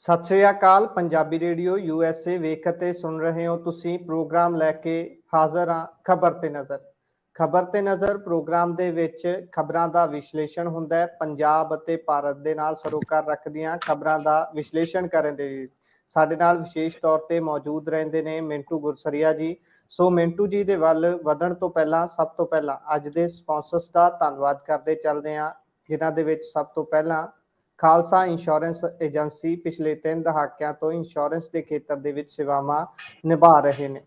ਸਤਿ ਸ਼੍ਰੀ ਅਕਾਲ। Punjabi radio USA ਵੇਖ ਅਤੇ ਸੁਣ ਰਹੇ ਹੋ ਤੁਸੀਂ। ਪ੍ਰੋਗਰਾਮ ਲੈ ਕੇ ਹਾਜ਼ਰ ਹਾਂ ਖਬਰ ਤੇ ਨਜ਼ਰ। ਖਬਰ ਤੇ ਨਜ਼ਰ ਪ੍ਰੋਗਰਾਮ ਦੇ ਵਿੱਚ ਖਬਰਾਂ ਦਾ ਵਿਸ਼ਲੇਸ਼ਣ ਹੁੰਦਾ ਹੈ। ਪੰਜਾਬ ਅਤੇ ਭਾਰਤ ਦੇ ਨਾਲ ਸਰੋਕਾਰ ਰੱਖਦੀਆਂ ਖਬਰਾਂ ਦਾ ਵਿਸ਼ਲੇਸ਼ਣ ਕਰਨ ਦੇ ਲਈ ਸਾਡੇ ਨਾਲ ਵਿਸ਼ੇਸ਼ ਤੌਰ ਤੇ ਮੌਜੂਦ ਰਹਿੰਦੇ ਨੇ ਮਿੰਟੂ ਗੁਰਸਰੀਆ ਜੀ। ਸੋ ਮਿੰਟੂ ਜੀ ਦੇ ਵੱਲ ਵਧਣ ਤੋਂ ਪਹਿਲਾਂ ਸਭ ਤੋਂ ਪਹਿਲਾਂ ਅੱਜ ਦੇ ਸਪਾਂਸਰਸ ਦਾ ਧੰਨਵਾਦ ਕਰਦੇ ਚੱਲਦੇ ਹਾਂ, ਜਿਨ੍ਹਾਂ ਦੇ ਵਿੱਚ ਸਭ ਤੋਂ ਪਹਿਲਾਂ ਖਾਲਸਾ ਇੰਸ਼ੋਰੈਂਸ ਏਜੰਸੀ ਪਿਛਲੇ 3 ਦਹਾਕਿਆਂ ਤੋਂ ਇੰਸ਼ੋਰੈਂਸ ਦੇ ਖੇਤਰ ਦੇ ਵਿੱਚ ਸੇਵਾਵਾਂ ਨਿਭਾ ਰਹੇ ਨੇ।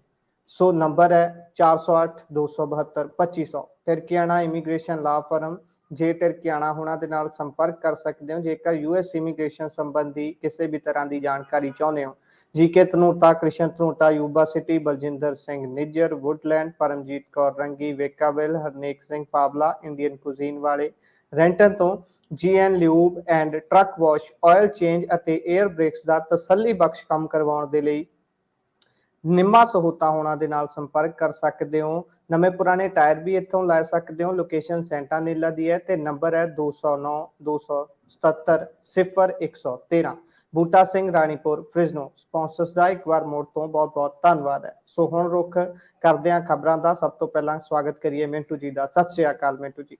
ਸੋ ਨੰਬਰ ਹੈ 408-272-2500। ਟਿਰਕੀਆਣਾ ਇਮੀਗ੍ਰੇਸ਼ਨ ਲਾ ਫਰਮ। ਜੇ ਟਿਰਕੀਆਣਾ ਉਹਨਾਂ ਦੇ ਨਾਲ ਸੰਪਰਕ ਕਰ ਸਕਦੇ ਹੋ ਜੇਕਰ US ਇਮੀਗ੍ਰੇਸ਼ਨ ਸੰਬੰਧੀ ਕਿਸੇ ਵੀ ਤਰ੍ਹਾਂ ਦੀ ਜਾਣਕਾਰੀ ਚਾਹੁੰਦੇ ਹੋ। GK Dhanuta, Krishan Dhanuta, Yuba City, Baljinder Singh Nijjar, Woodland, Paramjit Kaur Rangi, Vacaville, Harnek Singh Pawla, Indian cuisine ਵਾਲੇ, ਰੈਂਟਨ ਤੋਂ GN lube and truck wash, oil change ਅਤੇ 에ਅਰ ਬ੍ਰੇਕਸ ਦਾ ਤਸੱਲੀ ਬਖਸ਼ ਕੰਮ ਕਰਵਾਉਣ ਦੇ ਲਈ ਨਿੰਮਾ ਸਹੂਤਾ ਹੋਣਾ ਦੇ ਨਾਲ ਸੰਪਰਕ ਕਰ ਸਕਦੇ ਹੋ। ਨਵੇਂ ਪੁਰਾਣੇ ਟਾਇਰ ਵੀ ਇੱਥੋਂ ਲੈ ਸਕਦੇ ਹੋ। ਲੋਕੇਸ਼ਨ ਸੈਂਟਾ ਨੀਲਾ ਦੀ ਹੈ ਤੇ ਨੰਬਰ ਹੈ 209-277-0113। ਬੂਟਾ ਸਿੰਘ ਰਾਣੀਪੁਰ ਫ੍ਰਿਜ਼ਨੋ। ਸਪਾਂਸਰਸ ਦਾ ਇੱਕ ਵਾਰ ਮੋੜ ਤੋਂ ਬਹੁਤ ਬਹੁਤ ਧੰਨਵਾਦ ਹੈ। ਸੋ ਹੁਣ ਰੁਖ ਕਰਦੇ ਹਾਂ ਖਬਰਾਂ ਦਾ। ਸਭ ਤੋਂ ਪਹਿਲਾਂ ਸਵਾਗਤ ਕਰੀਏ ਮਿੰਟੂ ਜੀ ਦਾ। ਸਤਿ ਸ਼੍ਰੀ ਅਕਾਲ ਮਿੰਟੂ ਜੀ।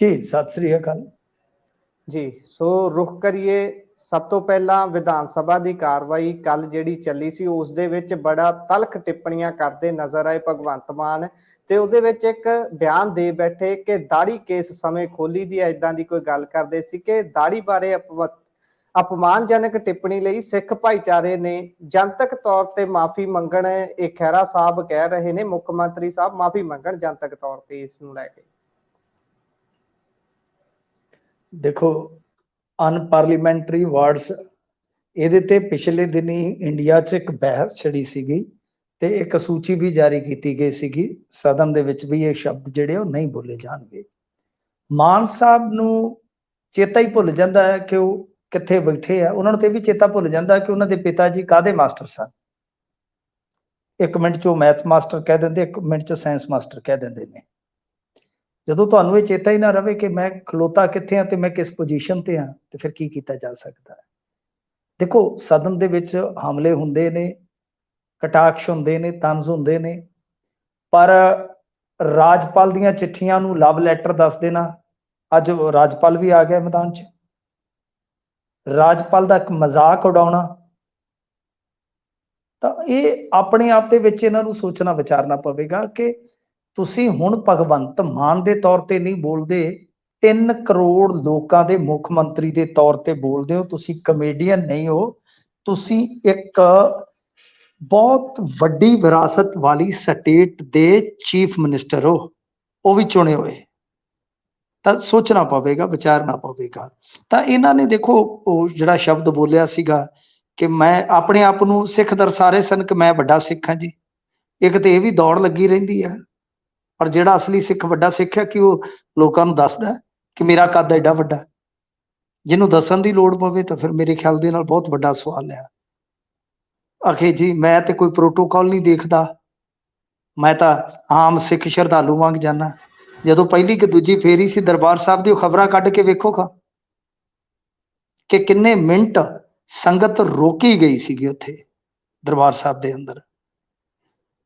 ਜੀ ਸਤਿ ਸ੍ਰੀ ਅਕਾਲ ਜੀ। ਸੋ ਰੁਖ ਕਰੀਏ ਸਭ ਤੋਂ ਪਹਿਲਾਂ ਵਿਧਾਨ ਸਭਾ ਦੀ ਕਾਰਵਾਈ ਕੱਲ ਜਿਹੜੀ ਚੱਲੀ ਸੀ ਉਸ ਦੇ ਵਿੱਚ ਬੜਾ ਤਲਖ ਟਿੱਪਣੀਆਂ ਕਰਦੇ ਨਜ਼ਰ ਆਏ ਭਗਵੰਤ ਮਾਨ, ਤੇ ਉਹਦੇ ਵਿੱਚ ਇੱਕ ਬਿਆਨ ਦੇ ਬੈਠੇ ਕਿ ਦਾੜੀ ਕੇਸ ਸਮੇਂ ਖੋਲੀ ਦੀ ਏਦਾਂ ਦੀ ਕੋਈ ਗੱਲ ਕਰਦੇ ਸੀ ਕਿ ਦਾੜੀ ਬਾਰੇ ਅਪਮਾਨਜਨਕ ਟਿੱਪਣੀ ਲਈ ਸਿੱਖ ਭਾਈਚਾਰੇ ਨੇ ਜਨਤਕ ਤੌਰ ਤੇ ਮਾਫੀ ਮੰਗਣ। ਇਹ ਖਹਿਰਾ ਸਾਹਿਬ ਕਹਿ ਰਹੇ ਨੇ, ਮੁੱਖ ਮੰਤਰੀ ਸਾਹਿਬ ਮਾਫੀ ਮੰਗਣ ਜਨਤਕ ਤੌਰ ਤੇ ਇਸ ਨੂੰ ਲੈ ਕੇ। ਦੇਖੋ ਅਨਪਾਰਲੀਮੈਂਟਰੀ ਵਾਰਡਸ ਇਹਦੇ ਤੇ ਪਿਛਲੇ ਦਿਨੀ ਇੰਡੀਆ 'ਚ ਇੱਕ ਬਹਿਸ ਛੜੀ ਸੀਗੀ ਤੇ ਇੱਕ ਸੂਚੀ ਵੀ ਜਾਰੀ ਕੀਤੀ ਗਈ ਸੀਗੀ ਸਦਨ ਦੇ ਵਿੱਚ ਵੀ ਇਹ ਸ਼ਬਦ ਜਿਹੜੇ ਉਹ ਨਹੀਂ ਬੋਲੇ ਜਾਣਗੇ। ਮਾਨ ਸਾਹਿਬ ਨੂੰ ਚੇਤਾ ਹੀ ਭੁੱਲ ਜਾਂਦਾ ਹੈ ਕਿ ਉਹ ਕਿੱਥੇ ਬੈਠੇ ਆ। ਉਹਨਾਂ ਨੂੰ ਤੇ ਵੀ ਚੇਤਾ ਭੁੱਲ ਜਾਂਦਾ ਕਿ ਉਹਨਾਂ ਦੇ ਪਿਤਾ ਜੀ ਕਾਹਦੇ ਮਾਸਟਰ ਸਨ। ਇੱਕ ਮਿੰਟ 'ਚ ਉਹ ਮੈਥ ਮਾਸਟਰ ਕਹਿ ਦਿੰਦੇ, ਇੱਕ ਮਿੰਟ 'ਚ ਸਾਇੰਸ ਮਾਸਟਰ ਕਹਿ ਦਿੰਦੇ ਨੇ। ਜਦੋਂ ਤੁਹਾਨੂੰ ਇਹ ਚੇਤਾ ਹੀ ਨਾ ਰਵੇ ਕਿ ਮੈਂ ਖਲੋਤਾ ਕਿੱਥੇ ਆ ਤੇ ਮੈਂ ਕਿਸ ਪੋਜੀਸ਼ਨ ਤੇ ਆ, ਤੇ ਫਿਰ ਕੀ ਕੀਤਾ ਜਾ ਸਕਦਾ ਹੈ। ਦੇਖੋ ਸਦਨ ਦੇ ਵਿੱਚ ਹਮਲੇ ਹੁੰਦੇ ਨੇ, ਕਟਾਕਸ਼ ਹੁੰਦੇ ਨੇ, ਤੰਜ਼ ਹੁੰਦੇ ਨੇ, ਪਰ ਰਾਜਪਾਲ ਦੀਆਂ ਚਿੱਠੀਆਂ ਨੂੰ ਲਵ ਲੈਟਰ ਦੱਸ ਦੇਣਾ। ਅੱਜ ਰਾਜਪਾਲ ਵੀ ਆ ਗਿਆ ਮੈਦਾਨ 'ਚ। ਰਾਜਪਾਲ ਦਾ ਇੱਕ ਮਜ਼ਾਕ ਉਡਾਉਣਾ, ਤਾਂ ਇਹ ਆਪਣੇ ਆਪ ਦੇ ਵਿੱਚ ਇਹਨਾਂ ਨੂੰ ਸੋਚਣਾ ਵਿਚਾਰਨਾ ਪਵੇਗਾ ਕਿ ਤੁਸੀਂ ਹੁਣ ਭਗਵੰਤ ਮਾਨ ਦੇ ਤੌਰ ਤੇ ਨਹੀਂ ਬੋਲਦੇ, 3 ਕਰੋੜ ਲੋਕਾਂ ਦੇ ਮੁੱਖ ਮੰਤਰੀ ਦੇ ਤੌਰ ਤੇ ਬੋਲਦੇ ਹੋ। ਤੁਸੀਂ ਕਮੇਡੀਅਨ ਨਹੀਂ ਹੋ, ਤੁਸੀਂ ਇੱਕ ਬਹੁਤ ਵੱਡੀ ਵਿਰਾਸਤ ਵਾਲੀ ਸਟੇਟ ਦੇ ਚੀਫ ਮਿਨਿਸਟਰ ਹੋ, ਉਹ ਵੀ ਚੁਣੇ ਹੋਏ। ਤਾਂ ਸੋਚਣਾ ਪਵੇਗਾ, ਵਿਚਾਰਨਾ ਪਵੇਗਾ। ਤਾਂ ਇਹਨਾਂ ਨੇ ਦੇਖੋ ਉਹ ਜਿਹੜਾ ਸ਼ਬਦ ਬੋਲਿਆ ਸੀਗਾ ਕਿ ਮੈਂ ਆਪਣੇ ਆਪ ਨੂੰ ਸਿੱਖ ਦਰਸਾ ਰਹੇ ਸਨ ਕਿ ਮੈਂ ਵੱਡਾ ਸਿੱਖ ਹਾਂ ਜੀ। ਇੱਕ ਤੇ ਇਹ ਵੀ ਦੌੜ ਲੱਗੀ ਰਹਿੰਦੀ ਹੈ, ਪਰ ਜਿਹੜਾ ਅਸਲੀ ਸਿੱਖ ਵੱਡਾ ਸਿੱਖ ਹੈ ਕਿ ਉਹ ਲੋਕਾਂ ਨੂੰ ਦੱਸਦਾ ਕਿ ਮੇਰਾ ਕੱਦ ਐਡਾ ਵੱਡਾ। ਜਿਹਨੂੰ ਦੱਸਣ ਦੀ ਲੋੜ ਪਵੇ ਤਾਂ ਫਿਰ ਮੇਰੇ ਖਿਆਲ ਦੇ ਨਾਲ ਬਹੁਤ ਵੱਡਾ ਸਵਾਲ ਹੈ। ਆਖੇ ਜੀ ਮੈਂ ਤੇ ਕੋਈ ਪ੍ਰੋਟੋਕਾਲ ਨਹੀਂ ਦੇਖਦਾ, ਮੈਂ ਤਾਂ ਆਮ ਸਿੱਖ ਸ਼ਰਧਾਲੂ ਵਾਂਗ ਜਾਣਾ। ਜਦੋਂ ਪਹਿਲੀ ਕਿ ਦੂਜੀ ਫੇਰੀ ਸੀ ਦਰਬਾਰ ਸਾਹਿਬ ਦੀ, ਉਹ ਖਬਰਾਂ ਕੱਢ ਕੇ ਵੇਖੋ ਕਿ ਕਿੰਨੇ ਮਿੰਟ ਸੰਗਤ ਰੋਕੀ ਗਈ ਸੀਗੀ ਉੱਥੇ ਦਰਬਾਰ ਸਾਹਿਬ ਦੇ ਅੰਦਰ।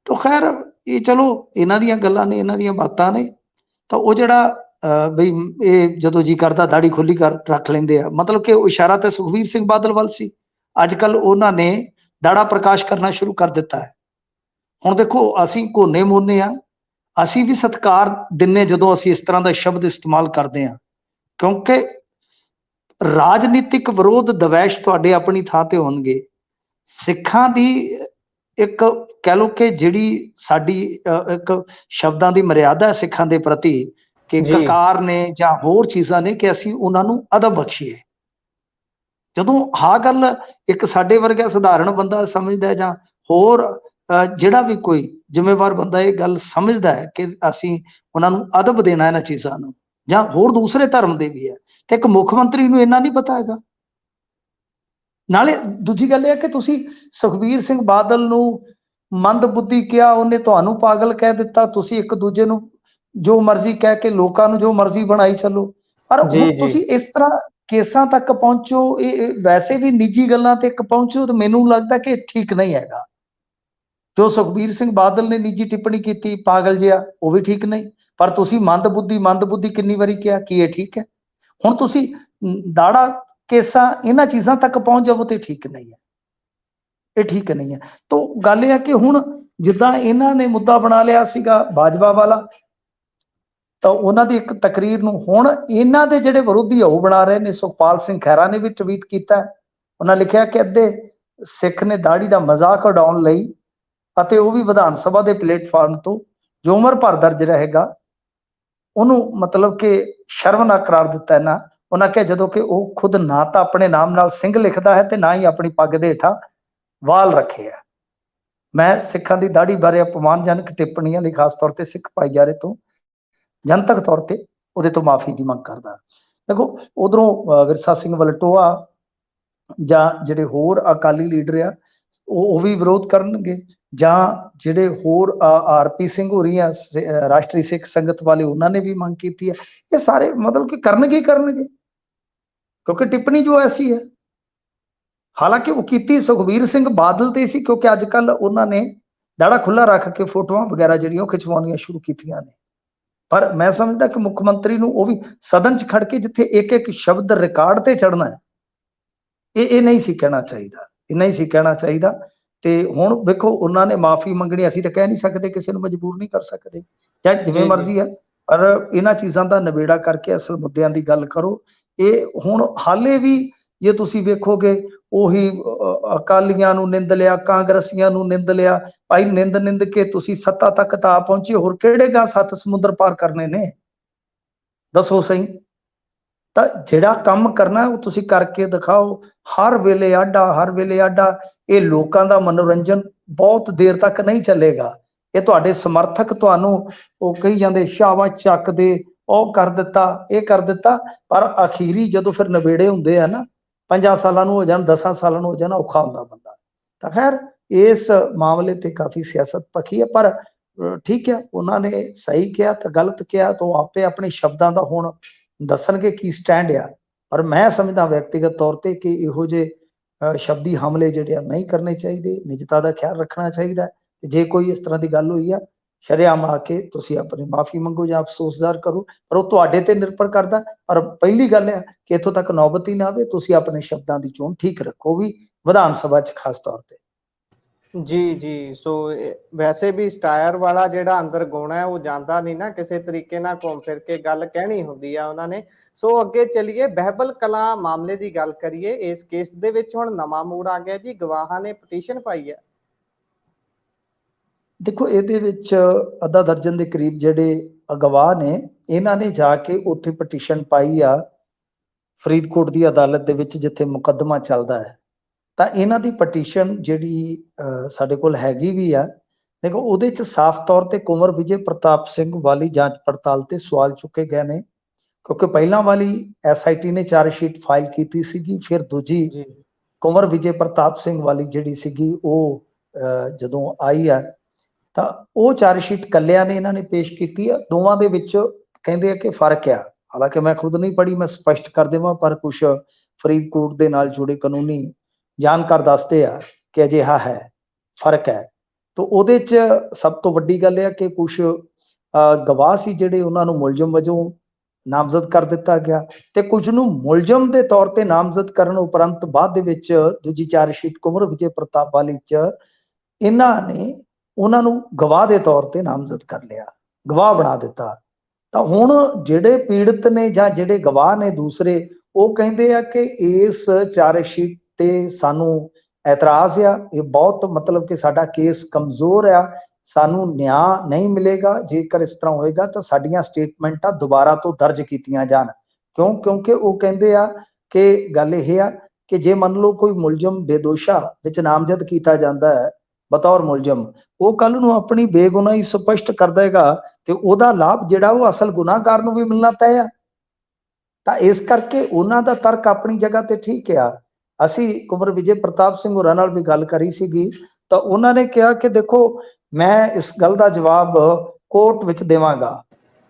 ਤਾਂ ਖੈਰ ਇਹ ਚਲੋ ਇਹਨਾਂ ਦੀਆਂ ਗੱਲਾਂ ਨੇ, ਇਹਨਾਂ ਦੀਆਂ ਬਾਤਾਂ ਨੇ। ਤਾਂ ਉਹ ਜਿਹੜਾ ਬਈ ਇਹ ਜਦੋਂ ਜੀ ਕਰਦਾ ਦਾੜੀ ਖੋਲੀ ਕਰ ਰੱਖ ਲੈਂਦੇ ਆ, ਮਤਲਬ ਕਿ ਉਹ ਇਸ਼ਾਰਾ ਤਾਂ ਸੁਖਬੀਰ ਸਿੰਘ ਬਾਦਲ ਵੱਲ ਸੀ। ਅੱਜ ਕੱਲ ਉਹਨਾਂ ਨੇ ਦਾੜਾ ਪ੍ਰਕਾਸ਼ ਕਰਨਾ ਸ਼ੁਰੂ ਕਰ ਦਿੱਤਾ ਹੈ। ਹੁਣ ਦੇਖੋ ਅਸੀਂ ਕੋਨੇ ਮੋਨੇ ਆ, ਅਸੀਂ ਵੀ ਸਤਿਕਾਰ ਦਿੰਨੇ ਜਦੋਂ ਅਸੀਂ ਇਸ ਤਰ੍ਹਾਂ ਦਾ ਸ਼ਬਦ ਇਸਤੇਮਾਲ ਕਰਦੇ ਹਾਂ, ਕਿਉਂਕਿ ਰਾਜਨੀਤਿਕ ਵਿਰੋਧ ਦਵੈਸ਼ ਤੁਹਾਡੇ ਆਪਣੀ ਥਾਂ ਤੇ ਹੋਣਗੇ। ਸਿੱਖਾਂ ਦੀ ਇੱਕ ਕਹਿ ਲਓ ਕਿ ਜਿਹੜੀ ਸਾਡੀ ਇੱਕ ਸ਼ਬਦਾਂ ਦੀ ਮਰਿਆਦਾ ਹੈ ਸਿੱਖਾਂ ਦੇ ਪ੍ਰਤੀ, ਕਿ ਕਕਾਰ ਨੇ ਜਾਂ ਹੋਰ ਚੀਜ਼ਾਂ ਨੇ, ਕਿ ਅਸੀਂ ਉਹਨਾਂ ਨੂੰ ਅਦਬ ਬਖਸ਼ੀਏ। ਜਦੋਂ ਆਹ ਗੱਲ ਇੱਕ ਸਾਡੇ ਵਰਗਾ ਸਧਾਰਨ ਬੰਦਾ ਸਮਝਦਾ ਜਾਂ ਹੋਰ ਜਿਹੜਾ ਵੀ ਕੋਈ ਜ਼ਿੰਮੇਵਾਰ ਬੰਦਾ ਇਹ ਗੱਲ ਸਮਝਦਾ ਹੈ ਕਿ ਅਸੀਂ ਉਹਨਾਂ ਨੂੰ ਅਦਬ ਦੇਣਾ ਇਹਨਾਂ ਚੀਜ਼ਾਂ ਨੂੰ, ਜਾਂ ਹੋਰ ਦੂਸਰੇ ਧਰਮ ਦੇ ਵੀ ਹੈ, ਤੇ ਇੱਕ ਮੁੱਖ ਮੰਤਰੀ ਨੂੰ ਇੰਨਾ ਨਹੀਂ ਪਤਾ ਹੈਗਾ। ਨਾਲੇ ਦੂਜੀ ਗੱਲ ਇਹ ਹੈ ਕਿ ਤੁਸੀਂ ਸੁਖਬੀਰ ਸਿੰਘ ਬਾਦਲ ਨੂੰ ਮੰਦਬੁੱਧੀ ਕਿਹਾ, ਉਹਨੇ ਤੁਹਾਨੂੰ ਪਾਗਲ ਕਹਿ ਦਿੱਤਾ। ਤੁਸੀਂ ਇੱਕ ਦੂਜੇ ਨੂੰ ਜੋ ਮਰਜ਼ੀ ਕਹਿ ਕੇ ਲੋਕਾਂ ਨੂੰ ਜੋ ਮਰਜ਼ੀ ਬਣਾਈ ਚੱਲੋ। ਪਰ ਜੀ ਹੁਣ ਜੀ ਤੁਸੀਂ ਇਸ ਤਰ੍ਹਾਂ ਕੇਸਾਂ ਤੱਕ ਪਹੁੰਚੋ, ਇਹ ਵੈਸੇ ਵੀ ਨਿੱਜੀ ਗੱਲਾਂ ਤੇ ਪਹੁੰਚੋ, ਤਾਂ ਮੈਨੂੰ ਲੱਗਦਾ ਕਿ ਠੀਕ ਨਹੀਂ ਹੈਗਾ। ਜੋ ਸੁਖਬੀਰ ਸਿੰਘ ਬਾਦਲ ਨੇ ਨਿੱਜੀ ਟਿੱਪਣੀ ਕੀਤੀ, ਪਾਗਲ ਜਿਹਾ, ਉਹ ਵੀ ਠੀਕ ਨਹੀਂ। ਪਰ ਤੁਸੀਂ ਮੰਦਬੁੱਧੀ ਕਿੰਨੀ ਵਾਰੀ ਕਿਹਾ ਕਿ ਇਹ ਠੀਕ ਹੈ। ਹੁਣ ਤੁਸੀਂ ਦਾੜਾ ਕੇਸਾਂ ਇਹਨਾਂ ਚੀਜ਼ਾਂ ਤੱਕ ਪਹੁੰਚ ਜਾਵੋ ਤੇ ਠੀਕ ਨਹੀਂ ਹੈ, ਇਹ ਠੀਕ ਨਹੀਂ ਹੈ। ਤਾਂ ਗੱਲ ਇਹ ਹੈ ਕਿ ਹੁਣ ਜਿੱਦਾਂ ਇਹਨਾਂ ਨੇ ਮੁੱਦਾ ਬਣਾ ਲਿਆ ਸੀਗਾ ਬਾਜਵਾ ਵਾਲਾ, ਤਾਂ ਉਹਨਾਂ ਦੀ ਇੱਕ ਤਕਰੀਰ ਨੂੰ ਹੁਣ ਇਹਨਾਂ ਦੇ ਜਿਹੜੇ ਵਿਰੋਧੀ ਉਹ ਬਣਾ ਰਹੇ ਨੇ। ਸੁਖਪਾਲ ਸਿੰਘ ਖਹਿਰਾ ਨੇ ਵੀ ਟਵੀਟ ਕੀਤਾ, ਉਹਨਾਂ ਲਿਖਿਆ ਕਿ ਅੱਧੇ ਸਿੱਖ ਨੇ ਦਾੜੀ ਦਾ ਮਜ਼ਾਕ ਉਡਾਉਣ ਲਈ ਅਤੇ ਉਹ ਵੀ ਵਿਧਾਨ ਸਭਾ ਦੇ ਪਲੇਟਫਾਰਮ ਤੋਂ ਜੋ ਉਮਰ ਭਰ ਦਰਜ ਰਹੇਗਾ, ਉਹਨੂੰ ਮਤਲਬ ਕਿ ਸ਼ਰਮਨਾਕ ਕਰਾਰ ਦਿੱਤਾ ਨਾ। ਉਹਨਾਂ ਕਿਹਾ ਜਦੋਂ ਕਿ ਉਹ ਖੁਦ ਨਾ ਤਾਂ ਆਪਣੇ ਨਾਮ ਨਾਲ ਸਿੰਘ ਲਿਖਦਾ ਹੈ ਤੇ ਨਾ ਹੀ ਆਪਣੀ ਪੱਗ ਦੇ ਹੇਠਾਂ ਵਾਲ ਰੱਖੇ ਹੈ। ਮੈਂ ਸਿੱਖਾਂ ਦੀ ਦਾੜੀ ਬਾਰੇ ਅਪਮਾਨਜਨਕ ਟਿੱਪਣੀਆਂ ਲਈ ਖਾਸ ਤੌਰ ਤੇ ਸਿੱਖ ਭਾਈਚਾਰੇ ਤੋਂ ਜਨਤਕ ਤੌਰ ਤੇ ਉਹਦੇ ਤੋਂ ਮਾਫੀ ਦੀ ਮੰਗ ਕਰਦਾ। ਦੇਖੋ, ਉਧਰੋਂ ਵਿਰਸਾ ਸਿੰਘ ਵਲਟੋਆ ਜਾਂ ਜਿਹੜੇ ਹੋਰ ਅਕਾਲੀ ਲੀਡਰ ਆ ਉਹ ਵੀ ਵਿਰੋਧ ਕਰਨਗੇ, ਜਾਂ ਜਿਹੜੇ ਹੋਰ ਆਰਪੀ ਸਿੰਘ ਹੋਰੀ ਆ ਰਾਸ਼ਟਰੀ ਸਿੱਖ ਸੰਗਤ ਵਾਲੇ, ਉਹਨਾਂ ਨੇ ਵੀ ਮੰਗ ਕੀਤੀ ਹੈ। ਇਹ ਸਾਰੇ ਮਤਲਬ ਕਿ ਕਰਨਗੇ ਕਿਉਂਕਿ ਟਿੱਪਣੀ ਜੋ ਐਸੀ ਹੈ। ਹਾਲਾਂਕਿ ਉਹ ਕੀਤੀ ਸੁਖਬੀਰ ਸਿੰਘ ਬਾਦਲ ਤੇ ਸੀ, ਕਿਉਂਕਿ ਅੱਜ ਕੱਲ ਉਹਨਾਂ ਨੇ ਦਾੜਾ ਖੁੱਲਾ ਰੱਖ ਕੇ ਫੋਟੋਆਂ ਵਗੈਰਾ ਜਿਹੜੀਆਂ ਉਹ ਖਿਚਵਾਉਣੀਆਂ ਸ਼ੁਰੂ ਕੀਤੀਆਂ ਨੇ। ਪਰ ਮੈਂ ਸਮਝਦਾ ਕਿ ਮੁੱਖ ਮੰਤਰੀ ਨੂੰ ਉਹ ਵੀ ਸਦਨ 'ਚ ਖੜ ਕੇ ਜਿੱਥੇ ਇੱਕ ਇੱਕ ਸ਼ਬਦ ਰਿਕਾਰਡ ਤੇ ਚੜਨਾ ਹੈ, ਇਹ ਨਹੀਂ ਸੀ ਕਹਿਣਾ ਚਾਹੀਦਾ। ਤੇ ਹੁਣ ਵੇਖੋ, ਉਹਨਾਂ ਨੇ ਮਾਫੀ ਮੰਗਣੀ, ਅਸੀਂ ਤਾਂ ਕਹਿ ਨਹੀਂ ਸਕਦੇ, ਕਿਸੇ ਨੂੰ ਮਜਬੂਰ ਨਹੀਂ ਕਰ ਸਕਦੇ, ਜਾਂ ਜਿਵੇਂ ਜੀ ਜੀ ਮਰਜ਼ੀ ਹੈ। ਪਰ ਇਹਨਾਂ ਚੀਜ਼ਾਂ ਦਾ ਨਿਬੇੜਾ ਕਰਕੇ ਅਸਲ ਮੁੱਦਿਆਂ ਦੀ ਗੱਲ ਕਰੋ। ਇਹ ਹੁਣ ਹਾਲੇ ਵੀ ਜੇ ਤੁਸੀਂ ਵੇਖੋਗੇ, ਉਹੀ ਅਕਾਲੀਆਂ ਨੂੰ ਨਿੰਦ ਲਿਆ, ਕਾਂਗਰਸੀਆਂ ਨੂੰ ਨਿੰਦ ਲਿਆ। ਭਾਈ ਨਿੰਦ ਕੇ ਤੁਸੀਂ ਸੱਤਾ ਤੱਕ ਤਾਂ ਆ ਪਹੁੰਚੇ, ਹੋਰ ਕਿਹੜੇ ਗਾਂ 7 ਸਮੁੰਦਰ ਪਾਰ ਕਰਨੇ ਨੇ, ਦੱਸੋ ਸਹੀ। ਤਾਂ ਜਿਹੜਾ ਕੰਮ ਕਰਨਾ ਉਹ ਤੁਸੀਂ ਕਰਕੇ ਦਿਖਾਓ। ਹਰ ਵੇਲੇ ਆਡਾ ਇਹ ਲੋਕਾਂ ਦਾ ਮਨੋਰੰਜਨ ਬਹੁਤ ਦੇਰ ਤੱਕ ਨਹੀਂ ਚੱਲੇਗਾ। ਇਹ ਤੁਹਾਡੇ ਸਮਰਥਕ ਤੁਹਾਨੂੰ ਉਹ ਕਹੀ ਜਾਂਦੇ ਸ਼ਾਵਾ ਚੱਕਦੇ, ਉਹ ਕਰ ਦਿੱਤਾ, ਇਹ ਕਰ ਦਿੱਤਾ, ਪਰ ਅਖੀਰੀ ਜਦੋਂ ਫਿਰ ਨਵੇੜੇ ਹੁੰਦੇ ਆ ਨਾ, 5 ਸਾਲਾਂ ਨੂੰ ਹੋ ਜਾਣ, 10 ਸਾਲਾਂ ਨੂੰ ਹੋ ਜਾਣ, ਔਖਾ ਹੁੰਦਾ ਬੰਦਾ। ਤਾਂ ਖੈਰ ਇਸ ਮਾਮਲੇ ਤੇ ਕਾਫੀ ਸਿਆਸਤ ਪੱਖੀ ਹੈ, ਪਰ ਠੀਕ ਹੈ, ਉਹਨਾਂ ਨੇ ਸਹੀ ਕਿਹਾ ਤਾਂ ਗਲਤ ਕਿਹਾ ਤਾਂ ਉਹ ਆਪੇ ਆਪਣੇ ਸ਼ਬਦਾਂ ਦਾ ਹੁਣ ਦੱਸਣਗੇ ਕੀ ਸਟੈਂਡ ਆ। ਪਰ ਮੈਂ ਸਮਝਦਾ ਵਿਅਕਤੀਗਤ ਤੌਰ ਤੇ ਕਿ ਇਹੋ ਜਿਹੇ ਸ਼ਬਦੀ ਹਮਲੇ ਜਿਹੜੇ ਆ ਨਹੀਂ ਕਰਨੇ ਚਾਹੀਦੇ, ਨਿਜਤਾ ਦਾ ਖਿਆਲ ਰੱਖਣਾ ਚਾਹੀਦਾ। ਤੇ ਜੇ ਕੋਈ ਇਸ ਤਰ੍ਹਾਂ ਦੀ ਗੱਲ ਹੋਈ ਆ, ਸ਼ਰੇਆਮ ਆ ਕੇ ਤੁਸੀਂ ਆਪਣੀ ਮਾਫੀ ਮੰਗੋ ਜਾਂ ਅਫਸੋਸ ਜ਼ਾਹਰ ਕਰੋ, ਪਰ ਉਹ ਤੁਹਾਡੇ ਤੇ ਨਿਰਭਰ ਕਰਦਾ। ਪਰ ਪਹਿਲੀ ਗੱਲ ਹੈ ਕਿ ਇੱਥੋਂ ਤੱਕ ਨੌਬਤ ਹੀ ਨਾ ਆਵੇ, ਤੁਸੀਂ ਆਪਣੇ ਸ਼ਬਦਾਂ ਦੀ ਚੋਣ ਠੀਕ ਰੱਖੋ, ਵੀ ਵਿਧਾਨ ਸਭਾ 'ਚ ਖਾਸ ਤੌਰ ਤੇ। ਜੀ ਜੀ ਸੋ ਵੈਸੇ ਵੀ ਸਟਾਇਰ ਵਾਲਾ ਜਿਹੜਾ ਅੰਦਰ ਗੁਣ ਹੈ ਉਹ ਜਾਂਦਾ ਨਹੀਂ ਨਾ, ਕਿਸੇ ਤਰੀਕੇ ਨਾਲ ਘੁੰਮ ਫਿਰ ਕੇ ਗੱਲ ਕਹਿਣੀ ਹੁੰਦੀ ਆ ਉਹਨਾਂ ਨੇ। ਸੋ ਅੱਗੇ ਚਲੀਏ, ਬਹਿਬਲ ਕਲਾਂ ਮਾਮਲੇ ਦੀ ਗੱਲ ਕਰੀਏ। ਇਸ ਕੇਸ ਦੇ ਵਿੱਚ ਹੁਣ ਨਵਾਂ ਮੋੜ ਆ ਗਿਆ ਜੀ, ਗਵਾਹਾਂ ਨੇ ਪਟੀਸ਼ਨ ਪਾਈ ਹੈ। ਦੇਖੋ, ਇਹਦੇ ਵਿੱਚ ਅੱਧਾ ਦਰਜਨ ਦੇ ਕਰੀਬ ਜਿਹੜੇ ਗਵਾਹ ਨੇ, ਇਹਨਾਂ ਨੇ ਜਾ ਕੇ ਉੱਥੇ ਪਟੀਸ਼ਨ ਪਾਈ ਆ ਫਰੀਦਕੋਟ ਦੀ ਅਦਾਲਤ ਦੇ ਵਿੱਚ, ਜਿੱਥੇ ਮੁਕੱਦਮਾ ਚੱਲਦਾ ਹੈ। ਤਾਂ ਇਹਨਾਂ ਦੀ ਪਟੀਸ਼ਨ ਜਿਹੜੀ ਸਾਡੇ ਕੋਲ ਹੈਗੀ ਵੀ ਆ। ਦੇਖੋ, ਉਹਦੇ 'ਚ ਸਾਫ਼ ਤੌਰ ਤੇ ਕੁੰਵਰ ਵਿਜੇ ਪ੍ਰਤਾਪ ਸਿੰਘ ਵਾਲੀ ਜਾਂਚ ਪੜਤਾਲ ਤੇ ਸਵਾਲ ਚੁੱਕੇ ਗਏ ਨੇ, ਕਿਉਂਕਿ ਪਹਿਲਾਂ ਵਾਲੀ SIT ਨੇ ਚਾਰਜ ਸ਼ੀਟ ਫਾਈਲ ਕੀਤੀ ਸੀਗੀ, ਫਿਰ ਦੂਜੀ ਜੀ ਕੁੰਵਰ ਵਿਜੇ ਪ੍ਰਤਾਪ ਸਿੰਘ ਵਾਲੀ ਜਿਹੜੀ ਸੀਗੀ ਉਹ ਜਦੋਂ ਆਈ ਆ, ਤਾਂ ਉਹ ਚਾਰਜ ਸ਼ੀਟ ਕੱਲਿਆਂ ਨੇ ਇਹਨਾਂ ਨੇ ਪੇਸ਼ ਕੀਤੀ ਆ। ਦੋਵਾਂ ਦੇ ਵਿੱਚ ਕਹਿੰਦੇ ਆ ਕਿ ਫਰਕ ਆ, ਹਾਲਾਂਕਿ ਮੈਂ ਖੁਦ ਨਹੀਂ ਪੜ੍ਹੀ, ਮੈਂ ਸਪਸ਼ਟ ਕਰ ਦੇਵਾਂ, ਪਰ ਕੁਛ ਫਰੀਦਕੋਟ ਦੇ ਨਾਲ ਜੁੜੇ ਕਾਨੂੰਨੀ ਜਾਣਕਾਰ ਦੱਸਦੇ ਆ ਕਿ ਅਜਿਹਾ ਹੈ, ਫਰਕ ਹੈ। ਤਾਂ ਉਹਦੇ 'ਚ ਸਭ ਤੋਂ ਵੱਡੀ ਗੱਲ ਇਹ ਆ ਕਿ ਕੁਛ ਗਵਾਹ ਸੀ ਜਿਹੜੇ, ਉਹਨਾਂ ਨੂੰ ਮੁਲਜ਼ਮ ਵਜੋਂ ਨਾਮਜ਼ਦ ਕਰ ਦਿੱਤਾ ਗਿਆ, ਤੇ ਕੁਝ ਨੂੰ ਮੁਲਜ਼ਮ ਦੇ ਤੌਰ ਤੇ ਨਾਮਜ਼ਦ ਕਰਨ ਉਪਰੰਤ ਬਾਅਦ ਦੇ ਵਿੱਚ ਦੂਜੀ ਚਾਰਜ ਸ਼ੀਟ ਕੁੰਵਰ ਵਿਜੇ ਪ੍ਰਤਾਪ ਵਾਲੀ 'ਚ ਇਹਨਾਂ ਨੇ ਉਹਨਾਂ ਨੂੰ ਗਵਾਹ ਦੇ ਤੌਰ ਤੇ ਨਾਮਜ਼ਦ ਕਰ ਲਿਆ, ਗਵਾਹ ਬਣਾ ਦਿੱਤਾ। ਤਾਂ ਹੁਣ ਜਿਹੜੇ ਪੀੜਤ ਨੇ ਜਾਂ ਜਿਹੜੇ ਗਵਾਹ ਨੇ ਦੂਸਰੇ, ਉਹ ਕਹਿੰਦੇ ਆ ਕਿ ਇਸ ਚਾਰਜ ਸ਼ੀਟ ਤੇ ਸਾਨੂੰ ਐਤਰਾਜ਼ ਆ, ਇਹ ਬਹੁਤ ਮਤਲਬ ਕਿ ਸਾਡਾ ਕੇਸ ਕਮਜ਼ੋਰ ਆ, ਸਾਨੂੰ ਨਿਆਂ ਨਹੀਂ ਮਿਲੇਗਾ। ਜੇਕਰ ਇਸ ਤਰ੍ਹਾਂ ਹੋਏਗਾ ਤਾਂ ਸਾਡੀਆਂ ਸਟੇਟਮੈਂਟਾਂ ਦੁਬਾਰਾ ਤੋਂ ਦਰਜ ਕੀਤੀਆਂ ਜਾਣ। ਕਿਉਂਕਿ ਉਹ ਕਹਿੰਦੇ ਆ ਕਿ ਗੱਲ ਇਹ ਆ ਕਿ ਜੇ ਮੰਨ ਲਓ ਕੋਈ ਮੁਲਜ਼ਮ ਬੇਦੋਸ਼ਾ ਵਿੱਚ ਨਾਮਜ਼ਦ ਕੀਤਾ ਜਾਂਦਾ ਹੈ ਬਤੌਰ ਮੁਲਜ਼ਮ, ਉਹ ਕੱਲ ਨੂੰ ਆਪਣੀ ਬੇਗੁਨਾਹੀ ਸਪਸ਼ਟ ਕਰ ਦੇਗਾ ਤੇ ਉਹਦਾ ਲਾਭ ਜਿਹੜਾ ਉਹ ਅਸਲ ਗੁਨਾਹਗਾਰ ਨੂੰ ਵੀ ਮਿਲਣਾ ਤੈਅ ਆ। ਤਾਂ ਇਸ ਕਰਕੇ ਉਹਨਾਂ ਦਾ ਤਰਕ ਆਪਣੀ ਜਗ੍ਹਾ ਤੇ ਠੀਕ ਆ। ਅਸੀਂ ਕੁੰਵਰ ਵਿਜੇ ਪ੍ਰਤਾਪ ਸਿੰਘ ਹੋਰਾਂ ਨਾਲ ਵੀ ਗੱਲ ਕਰੀ ਸੀਗੀ, ਤਾਂ ਉਹਨਾਂ ਨੇ ਕਿਹਾ ਕਿ ਦੇਖੋ, ਮੈਂ ਇਸ ਗੱਲ ਦਾ ਜਵਾਬ ਕੋਰਟ ਵਿੱਚ ਦੇਵਾਂਗਾ,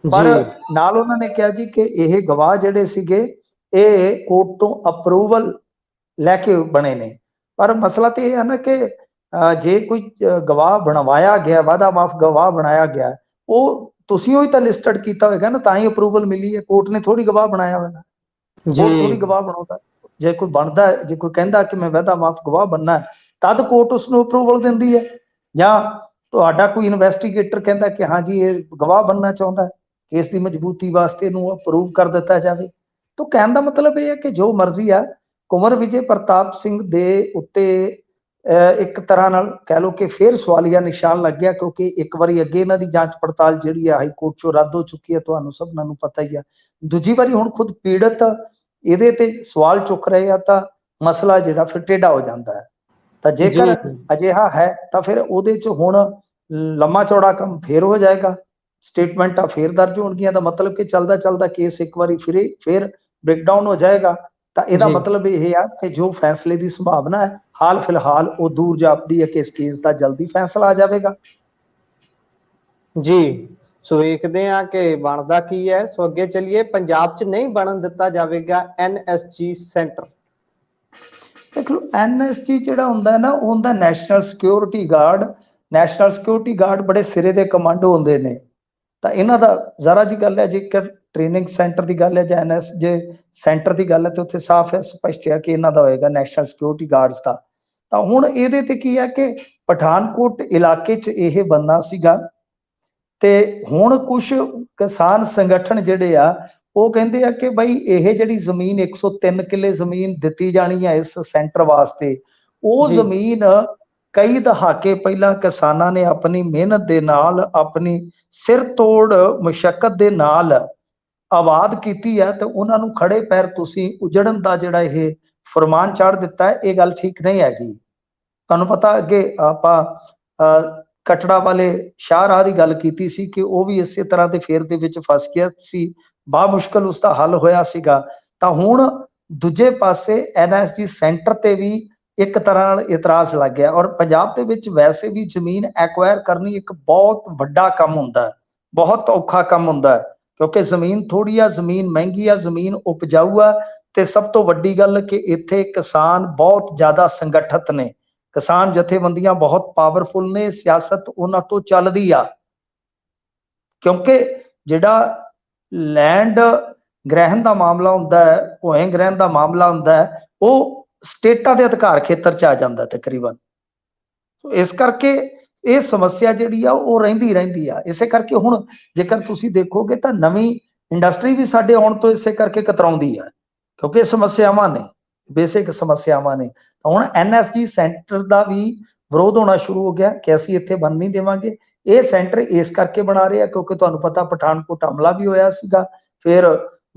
ਪਰ ਜੀ ਨਾਲ ਉਹਨਾਂ ਨੇ ਕਿਹਾ ਜੀ ਕਿ ਇਹ ਗਵਾਹ ਜਿਹੜੇ ਸੀਗੇ ਇਹ ਕੋਰਟ ਤੋਂ ਅਪਰੂਵਲ ਲੈ ਕੇ ਬਣੇ ਨੇ। ਪਰ ਮਸਲਾ ਤੇ ਇਹ ਹੈ ਨਾ ਕਿ ਜੇ ਕੋਈ ਗਵਾਹ ਬਣਵਾਇਆ ਗਿਆ, ਵਾਅਦਾ ਮਾਫ ਗਵਾਹ ਬਣਾਇਆ ਗਿਆ, ਉਹ ਤੁਸੀਂ ਉਹੀ ਤਾਂ ਲਿਸਟਡ ਕੀਤਾ ਹੋਏਗਾ ਨਾ, ਤਾਂ ਹੀ ਅਪਰੂਵਲ ਮਿਲੀ ਹੈ। ਕੋਰਟ ਨੇ ਥੋੜੀ ਗਵਾਹ ਬਣਾਇਆ ਹੋਣਾ, ਕੋਰਟ ਥੋੜੀ ਜੀ ਗਵਾਹ ਬਣਾਉਂਦਾ। ਜੇ ਕੋਈ ਬਣਦਾ, ਜੇ ਕੋਈ ਕਹਿੰਦਾ ਕਿ ਮੈਂ ਵਾਅਦਾ ਮਾਫ ਗਵਾਹ ਬਣਨਾ ਹੈ, ਤਦ ਕੋਰਟ ਉਸ ਨੂੰ ਅਪਰੂਵਲ ਦਿੰਦੀ ਹੈ। ਜਾਂ ਤੁਹਾਡਾ ਕੋਈ ਇਨਵੈਸਟੀਗੇਟਰ ਕਹਿੰਦਾ ਕਿ ਹਾਂ ਜੀ ਇਹ ਗਵਾਹ ਬਣਨਾ ਚਾਹੁੰਦਾ ਹੈ, ਕੇਸ ਦੀ ਮਜ਼ਬੂਤੀ ਵਾਸਤੇ ਇਹਨੂੰ ਅਪਰੂਵ ਕਰ ਦਿੱਤਾ ਜਾਵੇ। ਤਾਂ ਕਹਿਣ ਦਾ ਮਤਲਬ ਇਹ ਹੈ ਕਿ ਜੋ ਮਰਜ਼ੀ ਆ, ਕੁੰਵਰ ਵਿਜੇ ਪ੍ਰਤਾਪ ਸਿੰਘ ਦੇ ਉੱਤੇ ਇੱਕ ਤਰ੍ਹਾਂ ਨਾਲ ਕਹਿ ਲਓ ਕਿ ਫਿਰ ਸਵਾਲੀਆ ਨਿਸ਼ਾਨ ਲੱਗ ਗਿਆ, ਕਿਉਂਕਿ ਇੱਕ ਵਾਰੀ ਅੱਗੇ ਇਹਨਾਂ ਦੀ ਜਾਂਚ ਪੜਤਾਲ ਜਿਹੜੀ ਆ ਹਾਈ ਕੋਰਟ ਚੋਂ ਰੱਦ ਹੋ ਚੁੱਕੀ ਹੈ, ਤੁਹਾਨੂੰ ਸਭਨਾਂ ਨੂੰ ਪਤਾ ਹੀ ਆ। ਦੂਜੀ ਵਾਰੀ ਹੁਣ ਖੁਦ ਪੀੜਤ ਇਹਦੇ ਤੇ ਸਵਾਲ ਚੁੱਕ ਰਹੇ ਆ, ਤਾਂ ਮਸਲਾ ਜਿਹੜਾ ਫਿਰ ਟੇਢਾ ਹੋ ਜਾਂਦਾ ਹੈ। ਤਾਂ ਜੇਕਰ ਜੀ ਅਜਿਹਾ ਹੈ ਤਾਂ ਫਿਰ ਉਹਦੇ 'ਚ ਹੁਣ ਲੰਮਾ ਚੌੜਾ ਕੰਮ ਫੇਰ ਹੋ ਜਾਏਗਾ, ਸਟੇਟਮੈਂਟਾਂ ਫੇਰ ਦਰਜ ਹੋਣਗੀਆਂ। ਦਾ ਮਤਲਬ ਕਿ ਚੱਲਦਾ ਚੱਲਦਾ ਕੇਸ ਇੱਕ ਵਾਰੀ ਫਿਰ ਬ੍ਰੇਕਡਾਊਨ ਹੋ ਜਾਏਗਾ। ਤਾਂ ਇਹਦਾ ਜੀ ਮਤਲਬ ਇਹ ਆ ਕਿ ਜੋ ਫੈਸਲੇ ਦੀ ਸੰਭਾਵਨਾ ਹੈ ਹਾਲ ਫਿਲਹਾਲ ਉਹ ਦੂਰ ਜਾਪਦੀ ਹੈ ਕਿ ਇਸ ਕੇਸ ਦਾ ਜਲਦੀ ਫੈਸਲਾ ਆ ਜਾਵੇਗਾ। ਜੀ ਸੋ ਵੇਖਦੇ ਹਾਂ ਕਿ ਬਣਦਾ ਕੀ ਹੈ। ਸੋ ਅੱਗੇ ਚੱਲੀਏ, ਪੰਜਾਬ 'ਚ ਨਹੀਂ ਬਣਨ ਦਿੱਤਾ ਜਾਵੇਗਾ NSG ਸੈਂਟਰ। ਦੇਖ ਲਓ, NSG ਜਿਹੜਾ ਹੁੰਦਾ ਨਾ, ਉਹ ਹੁੰਦਾ national security guard. National security guard ਬੜੇ ਸਿਰੇ ਦੇ ਕਮਾਂਡੋ ਹੁੰਦੇ ਨੇ। ਤਾਂ ਇਹਨਾਂ ਦਾ ਜ਼ਰਾ ਜੀ ਗੱਲ ਹੈ, ਜੇਕਰ ਟ੍ਰੇਨਿੰਗ ਸੈਂਟਰ ਦੀ ਗੱਲ ਹੈ ਜਾਂ NSG ਸੈਂਟਰ ਦੀ ਗੱਲ ਹੈ, ਤੇ ਉੱਥੇ ਸਾਫ਼ ਹੈ, ਸਪਸ਼ਟ ਹੈ ਕਿ ਇਹਨਾਂ ਦਾ ਹੋਏਗਾ ਨੈਸ਼ਨਲ ਸਿਕਿਉਰਿਟੀ ਗਾਰਡਸ ਦਾ। ਤਾਂ ਹੁਣ ਇਹਦੇ ਤੇ ਕੀ ਹੈ ਕਿ ਪਠਾਨਕੋਟ ਇਲਾਕੇ 'ਚ ਇਹ ਬੰਨਾ ਸੀਗਾ, ਤੇ ਹੁਣ ਕੁਝ ਕਿਸਾਨ ਸੰਗਠਨ ਜਿਹੜੇ ਆ ਉਹ ਕਹਿੰਦੇ ਆ ਕਿ ਬਈ ਇਹ ਜਿਹੜੀ ਜ਼ਮੀਨ 103 ਕਿੱਲੇ ਜ਼ਮੀਨ ਦਿੱਤੀ ਜਾਣੀ ਹੈ ਇਸ ਸੈਂਟਰ ਵਾਸਤੇ, ਉਹ ਜੀ ਜ਼ਮੀਨ ਕਈ ਦਹਾਕੇ ਪਹਿਲਾਂ ਕਿਸਾਨਾਂ ਨੇ ਆਪਣੀ ਮਿਹਨਤ ਦੇ ਨਾਲ, ਆਪਣੀ ਸਿਰ ਤੋੜ ਮੁਸ਼ੱਕਤ ਦੇ ਨਾਲ ਆਬਾਦ ਕੀਤੀ ਹੈ, ਤੇ ਉਹਨਾਂ ਨੂੰ ਖੜੇ ਪੈਰ ਤੁਸੀਂ ਉਜੜਨ ਦਾ ਜਿਹੜਾ ਇਹ ਫਰਮਾਨ ਚਾੜ ਦਿੱਤਾ ਹੈ, ਇਹ ਗੱਲ ਠੀਕ ਨਹੀਂ ਹੈਗੀ। ਤੁਹਾਨੂੰ ਪਤਾ ਅੱਗੇ ਆਪਾਂ ਕਟੜਾ ਵਾਲੇ ਸ਼ਾਹਰਾਹ ਦੀ ਗੱਲ ਕੀਤੀ ਸੀ ਕਿ ਉਹ ਵੀ ਇਸੇ ਤਰ੍ਹਾਂ ਦੇ ਫੇਰ ਦੇ ਵਿੱਚ ਫਸ ਗਿਆ ਸੀ, ਬਾ ਮੁਸ਼ਕਲ ਉਸ ਦਾ ਹੱਲ ਹੋਇਆ ਸੀਗਾ। ਤਾਂ ਹੁਣ ਦੂਜੇ ਪਾਸੇ NSG ਸੈਂਟਰ ਤੇ ਵੀ ਇੱਕ ਤਰ੍ਹਾਂ ਨਾਲ ਇਤਰਾਜ਼ ਲੱਗ ਗਿਆ। ਔਰ ਪੰਜਾਬ ਦੇ ਵਿੱਚ ਵੈਸੇ ਵੀ ਜ਼ਮੀਨ ਐਕਵਾਇਰ ਕਰਨੀ ਇੱਕ ਬਹੁਤ ਵੱਡਾ ਕੰਮ ਹੁੰਦਾ ਹੈ, ਬਹੁਤ ਔਖਾ ਕੰਮ ਹੁੰਦਾ ਹੈ, ਕਿਉਂਕਿ ਜ਼ਮੀਨ ਥੋੜੀ ਆ, ਜ਼ਮੀਨ ਮਹਿੰਗੀ ਆ, ਜ਼ਮੀਨ ਉਪਜਾਊ ਆ, ਤੇ ਸਭ ਤੋਂ ਵੱਡੀ ਗੱਲ ਕਿ ਇੱਥੇ ਕਿਸਾਨ ਬਹੁਤ ਜ਼ਿਆਦਾ ਸੰਗਠਿਤ ਨੇ, ਕਿਸਾਨ ਜਥੇਬੰਦੀਆਂ ਬਹੁਤ ਪਾਵਰਫੁਲ ਨੇ, ਸਿਆਸਤ ਉਹਨਾਂ ਤੋਂ ਚੱਲਦੀ ਆ। ਕਿਉਂਕਿ ਜਿਹੜਾ ਲੈਂਡ ਗ੍ਰਹਿਣ ਦਾ ਮਾਮਲਾ ਹੁੰਦਾ ਹੈ, ਭੂਇੰ ਗ੍ਰਹਿਣ ਦਾ ਮਾਮਲਾ ਹੁੰਦਾ ਹੈ, ਉਹ ਸਟੇਟਾਂ ਦੇ ਅਧਿਕਾਰ ਖੇਤਰ 'ਚ ਆ ਜਾਂਦਾ ਤਕਰੀਬਨ। ਇਸ ਕਰਕੇ ਇਹ ਸਮੱਸਿਆ ਜਿਹੜੀ ਆ ਉਹ ਰਹਿੰਦੀ ਆ। ਇਸੇ ਕਰਕੇ ਹੁਣ ਜੇਕਰ ਤੁਸੀਂ ਦੇਖੋਗੇ ਤਾਂ ਨਵੀਂ ਇੰਡਸਟਰੀ ਵੀ ਸਾਡੇ ਆਉਣ ਤੋਂ ਇਸੇ ਕਰਕੇ ਕਤਰਾਉਂਦੀ ਆ, ਕਿਉਂਕਿ ਇਹ ਸਮੱਸਿਆਵਾਂ ਨੇ, ਬੇਸਿਕ ਸਮੱਸਿਆਵਾਂ ਨੇ। ਤਾਂ ਹੁਣ NSG ਸੈਂਟਰ ਦਾ ਵੀ ਵਿਰੋਧ ਹੋਣਾ ਸ਼ੁਰੂ ਹੋ ਗਿਆ ਕਿ ਅਸੀਂ ਇੱਥੇ ਬਣ ਨਹੀਂ ਦੇਵਾਂਗੇ। ਇਹ ਸੈਂਟਰ ਇਸ ਕਰਕੇ ਬਣਾ ਰਹੇ ਆ ਕਿਉਂਕਿ ਤੁਹਾਨੂੰ ਪਤਾ ਪਠਾਨਕੋਟ ਹਮਲਾ ਵੀ ਹੋਇਆ ਸੀਗਾ, ਫਿਰ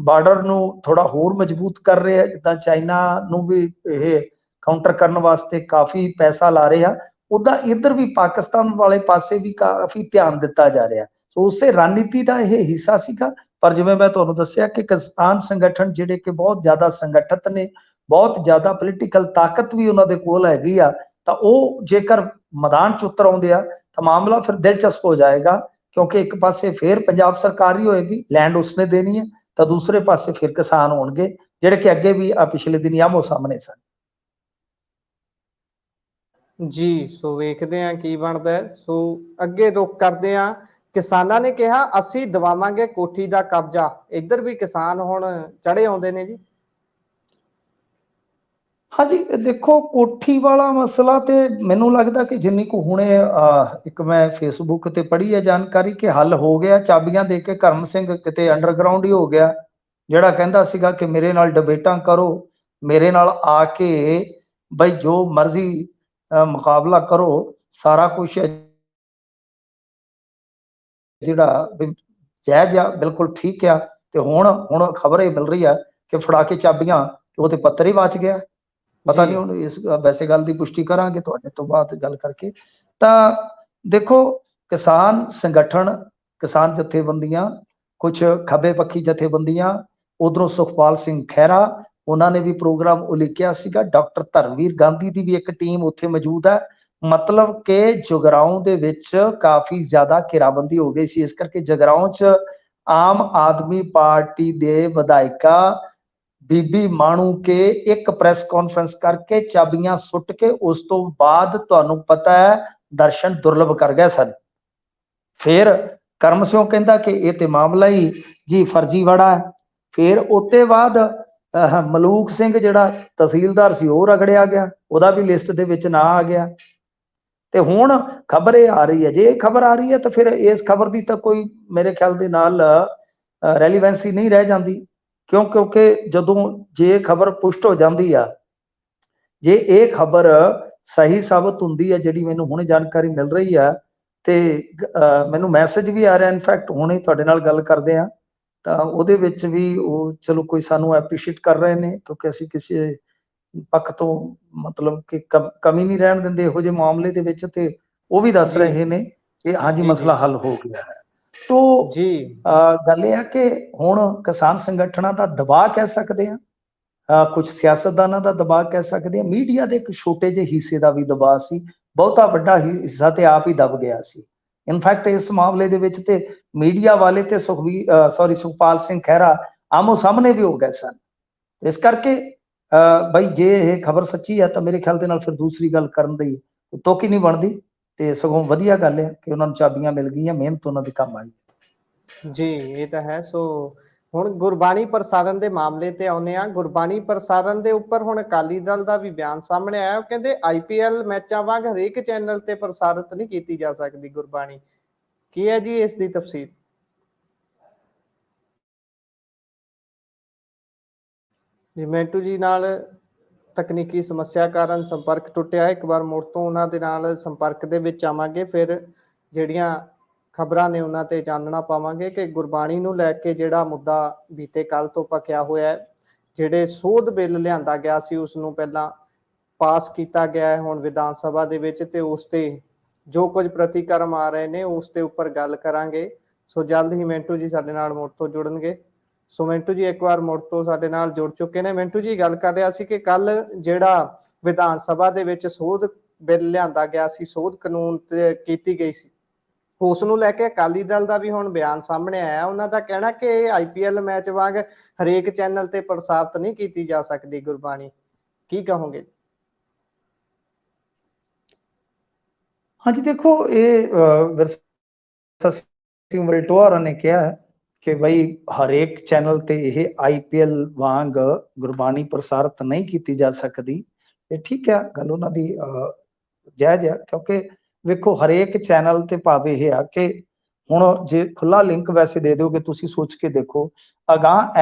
ਬਾਰਡਰ ਨੂੰ ਥੋੜਾ ਹੋਰ ਮਜ਼ਬੂਤ ਕਰ ਰਹੇ ਆ, ਜਿੱਦਾਂ ਚਾਈਨਾ ਨੂੰ ਵੀ ਇਹ ਕਾਊਂਟਰ ਕਰਨ ਵਾਸਤੇ ਕਾਫੀ ਪੈਸਾ ਲਾ ਰਹੇ ਆ, ਉਦਾਂ ਇੱਧਰ ਵੀ ਪਾਕਿਸਤਾਨ ਵਾਲੇ ਪਾਸੇ ਵੀ ਕਾਫੀ ਧਿਆਨ ਦਿੱਤਾ ਜਾ ਰਿਹਾ। ਸੋ ਉਸੇ ਰਣਨੀਤੀ ਦਾ ਇਹ ਹਿੱਸਾ ਸੀਗਾ। ਪਰ ਜਿਵੇਂ ਮੈਂ ਤੁਹਾਨੂੰ ਦੱਸਿਆ ਕਿ ਕਿਸਾਨ ਸੰਗਠਨ ਜਿਹੜੇ ਕਿ ਬਹੁਤ ਜ਼ਿਆਦਾ ਸੰਗਠਿਤ ਨੇ, ਬਹੁਤ ਜ਼ਿਆਦਾ ਪੋਲੀਟੀਕਲ ਤਾਕਤ ਵੀ ਉਹਨਾਂ ਦੇ ਕੋਲ ਹੈਗੀ ਆ, ਤਾਂ ਉਹ ਜੇਕਰ ਮੈਦਾਨ 'ਚ ਉਤਰ ਆਉਂਦੇ ਆ ਤਾਂ ਮਾਮਲਾ ਫਿਰ ਦਿਲਚਸਪ ਹੋ ਜਾਏਗਾ। ਕਿਉਂਕਿ ਇੱਕ ਪਾਸੇ ਫਿਰ ਪੰਜਾਬ ਸਰਕਾਰ ਹੀ ਹੋਏਗੀ, ਲੈਂਡ ਉਸਨੇ ਦੇਣੀ ਹੈ, ਤਾਂ ਦੂਸਰੇ ਪਾਸੇ ਫਿਰ ਕਿਸਾਨ ਹੋਣਗੇ ਜਿਹੜੇ ਕਿ ਅੱਗੇ ਵੀ ਪਿਛਲੇ ਦਿਨ ਆਮੋ ਸਾਹਮਣੇ ਸਨ। ਜੀ ਸੋ ਵੇਖਦੇ ਹਾਂ ਕੀ ਬਣਦਾ ਹੈ। ਸੋ ਅੱਗੇ ਰੁਖ ਕਰਦੇ ਹਾਂ। ਕਿਸਾਨਾਂ ਨੇ ਕਿਹਾ ਅਸੀਂ ਦਵਾਵਾਂਗੇ ਕੋਠੀ ਦਾ ਕਬਜ਼ਾ। ਇੱਧਰ ਵੀ ਕਿਸਾਨ ਹੁਣ ਚੜੇ ਆਉਂਦੇ ਨੇ ਜੀ। ਹਾਂਜੀ, ਦੇਖੋ ਕੋਠੀ ਵਾਲਾ ਮਸਲਾ ਤੇ ਮੈਨੂੰ ਲੱਗਦਾ ਕਿ ਜਿੰਨੀ ਕੁ ਹੁਣੇ ਇੱਕ ਮੈਂ ਫੇਸਬੁੱਕ ਤੇ ਪੜ੍ਹੀ ਹੈ ਜਾਣਕਾਰੀ ਕਿ ਹੱਲ ਹੋ ਗਿਆ, ਚਾਬੀਆਂ ਦੇ ਕੇ ਕਰਮ ਸਿੰਘ ਕਿਤੇ ਅੰਡਰਗਰਾਉਂਡ ਹੀ ਹੋ ਗਿਆ, ਜਿਹੜਾ ਕਹਿੰਦਾ ਸੀਗਾ ਕਿ ਮੇਰੇ ਨਾਲ ਡਿਬੇਟਾਂ ਕਰੋ, ਮੇਰੇ ਨਾਲ ਆ ਕੇ ਬਈ ਜੋ ਮਰਜ਼ੀ ਮੁਕਾਬਲਾ ਕਰੋ, ਸਾਰਾ ਕੁਝ ਜਿਹੜਾ ਜਾਇਜ਼ ਆ, ਬਿਲਕੁਲ ਠੀਕ ਆ। ਤੇ ਹੁਣ ਖਬਰ ਇਹ ਮਿਲ ਰਹੀ ਆ ਕਿ ਫੜਾ ਕੇ ਚਾਬੀਆਂ ਉਹ ਤੇ ਪੱਤਰ ਹੀ ਵਾਚ ਗਿਆ। ਪਤਾ ਨਹੀਂ ਹੁਣ ਇਸ ਵੈਸੇ ਗੱਲ ਦੀ ਪੁਸ਼ਟੀ ਕਰਾਂਗੇ ਤੁਹਾਡੇ ਤੋਂ ਬਾਅਦ ਗੱਲ ਕਰਕੇ। ਤਾਂ ਦੇਖੋ ਕਿਸਾਨ ਸੰਗਠਨ, ਕਿਸਾਨ ਜਥੇਬੰਦੀਆਂ, ਕੁਝ ਖੱਬੇ ਪੱਖੀ ਜਥੇਬੰਦੀਆਂ, ਉਧਰੋਂ ਸੁਖਪਾਲ ਸਿੰਘ ਖਹਿਰਾ, ਉਹਨਾਂ ਨੇ ਵੀ ਪ੍ਰੋਗਰਾਮ ਉਲੀਕਿਆ ਸੀਗਾ। ਡਾਕਟਰ ਧਰਮਵੀਰ ਗਾਂਧੀ ਦੀ ਵੀ ਇੱਕ ਟੀਮ ਉੱਥੇ ਮੌਜੂਦ ਹੈ। ਮਤਲਬ ਕਿ ਜਗਰਾਉਂ ਦੇ ਵਿੱਚ ਕਾਫੀ ਜ਼ਿਆਦਾ ਘੇਰਾਬੰਦੀ ਹੋ ਗਈ ਸੀ, ਇਸ ਕਰਕੇ ਜਗਰਾਉਂ 'ਚ ਆਮ ਆਦਮੀ ਪਾਰਟੀ ਦੇ ਵਿਧਾਇਕਾ ਬੀਬੀ ਮਾਣੂ ਕੇ ਇੱਕ ਪ੍ਰੈਸ ਕਾਨਫਰੰਸ ਕਰਕੇ ਚਾਬੀਆਂ ਸੁੱਟ ਕੇ ਉਸ ਤੋਂ ਬਾਅਦ ਤੁਹਾਨੂੰ ਪਤਾ ਹੈ ਦਰਸ਼ਨ ਦੁਰਲਭ ਕਰ ਗਏ ਸਨ। ਫਿਰ ਕਰਮ ਸਿੰਘ ਕਹਿੰਦਾ ਕਿ ਇਹ ਤੇ ਮਾਮਲਾ ਹੀ ਜੀ ਫਰਜ਼ੀਵਾੜਾ ਹੈ। ਫਿਰ ਉੱਤੇ ਬਾਅਦ ਮਲੂਕ ਸਿੰਘ ਜਿਹੜਾ ਤਹਿਸੀਲਦਾਰ ਸੀ ਉਹ ਰਗੜਿਆ ਗਿਆ, ਉਹਦਾ ਵੀ ਲਿਸਟ ਦੇ ਵਿੱਚ ਨਾਂ ਆ ਗਿਆ। ਤੇ ਹੁਣ ਖਬਰ ਇਹ ਆ ਰਹੀ ਹੈ, ਜੇ ਇਹ ਖਬਰ ਆ ਰਹੀ ਹੈ ਤਾਂ ਫਿਰ ਇਸ ਖਬਰ ਦੀ ਤਾਂ ਕੋਈ ਮੇਰੇ ਖਿਆਲ ਦੇ ਨਾਲ ਰੈਲੀਵੈਂਸੀ ਨਹੀਂ ਰਹਿ ਜਾਂਦੀ। ਕਿਉਂਕਿ ਜਦੋਂ ਜੇ ਖਬਰ ਪੁਸ਼ਟ ਹੋ ਜਾਂਦੀ ਆ, ਜੇ ਇਹ ਖਬਰ ਸਹੀ ਸਾਬਤ ਹੁੰਦੀ ਹੈ, ਜਿਹੜੀ ਮੈਨੂੰ ਹੁਣੇ ਜਾਣਕਾਰੀ ਮਿਲ ਰਹੀ ਆ, ਤੇ ਮੈਨੂੰ ਮੈਸੇਜ ਵੀ ਆ ਰਿਹਾ, ਇਨਫੈਕਟ ਹੁਣੇ ਤੁਹਾਡੇ ਨਾਲ ਗੱਲ ਕਰਦੇ ਆ ਤਾਂ ਉਹਦੇ ਵਿੱਚ ਵੀ ਉਹ ਚਲੋ ਕੋਈ ਸਾਨੂੰ ਐਪਰੀਸ਼ੀਏਟ ਕਰ ਰਹੇ ਨੇ, ਕਿਉਂਕਿ ਅਸੀਂ ਕਿਸੇ ਪੱਖ ਤੋਂ ਮਤਲਬ ਕਿ ਕਮੀ ਨਹੀਂ ਰਹਿਣ ਦਿੰਦੇ ਇਹੋ ਜਿਹੇ ਮਾਮਲੇ ਦੇ ਵਿੱਚ, ਤੇ ਉਹ ਵੀ ਦੱਸ ਰਹੇ ਨੇ ਕਿ ਹਾਂਜੀ ਮਸਲਾ ਹੱਲ ਹੋ ਗਿਆ ਹੈ। ਤੋ ਗੱਲ ਇਹ ਹੈ ਕਿ ਹੁਣ ਕਿਸਾਨ ਸੰਗਠਨਾਂ ਦਾ ਦਬਾਅ ਕਹਿ ਸਕਦੇ ਆ, ਕੁਝ ਸਿਆਸਤਦਾਨਾਂ ਦਾ ਦਬਾਅ ਕਹਿ ਸਕਦੇ ਆ, ਮੀਡੀਆ ਦੇ ਇੱਕ ਛੋਟੇ ਜਿਹੇ ਹਿੱਸੇ ਦਾ ਵੀ ਦਬਾਅ ਸੀ, ਬਹੁਤਾ ਵੱਡਾ ਹਿੱਸਾ ਤੇ ਆਪ ਹੀ ਦਬ ਗਿਆ ਸੀ। ਇਨਫੈਕਟ ਇਸ ਮਾਮਲੇ ਦੇ ਵਿੱਚ ਤੇ ਮੀਡੀਆ ਵਾਲੇ ਤੇ ਸੁਖਪਾਲ ਸਿੰਘ ਖਹਿਰਾ ਆਮੋ ਸਾਹਮਣੇ ਵੀ ਹੋ ਗਏ ਸਨ। ਇਸ ਕਰਕੇ ਬਈ ਜੇ ਇਹ ਖਬਰ ਸੱਚੀ ਹੈ ਤਾਂ ਮੇਰੇ ਖਿਆਲ ਦੇ ਨਾਲ ਫਿਰ ਦੂਸਰੀ ਗੱਲ ਕਰਨ ਦੀ ਤੋਕੀ ਨਹੀਂ ਬਣਦੀ, ਤੇ ਸਗੋਂ ਵਧੀਆ ਗੱਲ ਹੈ ਕਿ ਉਹਨਾਂ ਨੂੰ ਚਾਬੀਆਂ ਮਿਲ ਗਈਆਂ, ਮਿਹਨਤ ਉਹਨਾਂ ਦੇ ਕੰਮ ਆਈ। ਜੀ ਇਹ ਤਾਂ ਹੈ। ਸੋ ਹੁਣ ਗੁਰਬਾਣੀ ਪ੍ਰਸਾਰਣ ਦੇ ਮਾਮਲੇ ਤੇ ਆਉਂਦੇ ਆ। ਗੁਰਬਾਣੀ ਪ੍ਰਸਾਰਣ ਦੇ ਉੱਪਰ ਹੁਣ ਅਕਾਲੀ ਦਲ ਦਾ ਵੀ ਬਿਆਨ ਸਾਹਮਣੇ ਆਇਆ। ਉਹ ਕਹਿੰਦੇ IPL ਮੈਚਾਂ ਵਾਂਗ ਹਰੇਕ ਚੈਨਲ ਤੇ ਪ੍ਰਸਾਰਿਤ ਨਹੀਂ ਕੀਤੀ ਜਾ ਸਕਦੀ ਗੁਰਬਾਣੀ। ਕੀ ਹੈ ਜੀ ਇਸ ਦੀ ਤਫਸੀਰ? ਜੀ ਮੈਂਟੂ ਜੀ ਨਾਲ ਤਕਨੀਕੀ ਸਮੱਸਿਆ ਕਾਰਨ ਸੰਪਰਕ ਟੁੱਟਿਆ। ਇੱਕ ਵਾਰ ਮੁੜ ਤੋਂ ਉਹਨਾਂ ਦੇ ਨਾਲ ਸੰਪਰਕ ਦੇ ਵਿੱਚ ਆਵਾਂਗੇ, ਫਿਰ ਜਿਹੜੀਆਂ ਖਬਰਾਂ ਨੇ ਉਹਨਾਂ ਤੇ ਚਾਨਣਾ ਪਾਵਾਂਗੇ ਕਿ ਗੁਰਬਾਣੀ ਨੂੰ ਲੈ ਕੇ ਜਿਹੜਾ ਮੁੱਦਾ ਬੀਤੇ ਕੱਲ ਤੋਂ ਪੱਕਿਆ ਹੋਇਆ ਹੈ, ਜਿਹੜੇ ਸੋਧ ਬਿੱਲ ਲਿਆਂਦਾ ਗਿਆ ਸੀ ਉਸ ਨੂੰ ਪਹਿਲਾਂ ਪਾਸ ਕੀਤਾ ਗਿਆ ਹੈ ਹੁਣ ਵਿਧਾਨ ਸਭਾ ਦੇ ਵਿੱਚ, ਤੇ ਉਸ ਤੇ ਜੋ ਕੁਝ ਪ੍ਰਤੀਕਰਮ ਆ ਰਹੇ ਨੇ ਉਸ ਦੇ ਉੱਪਰ ਗੱਲ ਕਰਾਂਗੇ। ਸੋ ਜਲਦ ਹੀ ਮਿੰਟੂ ਜੀ ਸਾਡੇ ਨਾਲ ਮੁੜ ਤੋਂ ਜੁੜਨਗੇ। ਸੋ ਮਿੰਟੂ ਜੀ ਇੱਕ ਵਾਰ ਮੁੜ ਤੋਂ ਸਾਡੇ ਨਾਲ ਜੁੜ ਚੁੱਕੇ ਨੇ। ਮਿੰਟੂ ਜੀ ਗੱਲ ਕਰ ਰਿਹਾ ਸੀ ਕਿ ਕੱਲ ਜਿਹੜਾ ਵਿਧਾਨ ਸਭਾ ਦੇ ਵਿੱਚ ਸੋਧ ਬਿੱਲ ਲਿਆਂਦਾ ਗਿਆ ਸੀ, ਸੋਧ ਕਾਨੂੰਨ ਤੇ ਕੀਤੀ ਗਈ ਸੀ, ਉਸ ਨੂੰ ਲੈ ਕੇ ਅਕਾਲੀ ਦਲ ਦਾ ਵੀ ਹੁਣ ਬਿਆਨ ਸਾਹਮਣੇ ਆਇਆ। ਉਹਨਾਂ ਦਾ ਕਹਿਣਾ ਕਿ ਇਹ IPL ਮੈਚ ਵਾਂਗ ਹਰੇਕ ਚੈਨਲ ਤੇ ਪ੍ਰਸਾਰਿਤ ਨਹੀਂ ਕੀਤੀ ਜਾ ਸਕਦੀ ਗੁਰਬਾਣੀ। ਕੀ ਕਹੋਗੇ? ਹਾਂਜੀ ਦੇਖੋ, ਇਹ ਵਿਰਸਾ ਸਿੰਘ ਵਲਟੋਹਾ ਨੇ ਕਿਹਾ ਹੈ ਕਿ ਬਈ ਹਰੇਕ ਚੈਨਲ ਤੇ ਇਹ IPL ਵਾਂਗ ਗੁਰਬਾਣੀ ਪ੍ਰਸਾਰਿਤ ਨਹੀਂ ਕੀਤੀ ਜਾ ਸਕਦੀ। ਇਹ ਠੀਕ ਹੈ, ਗੱਲ ਉਹਨਾਂ ਦੀ ਜਾਇਜ਼ ਹੈ, ਕਿਉਂਕਿ ਵੇਖੋ ਹਰੇਕ ਚੈਨਲ ਤੇ ਭਾਵੇਂ ਇਹ ਆ ਕਿ ਹੁਣ ਜੇ ਖੁੱਲਾ ਲਿੰਕ ਵੈਸੇ ਦੇ ਦਿਓਗੇ, ਤੁਸੀਂ ਸੋਚ ਕੇ ਦੇਖੋ ਅਗਾਂਹ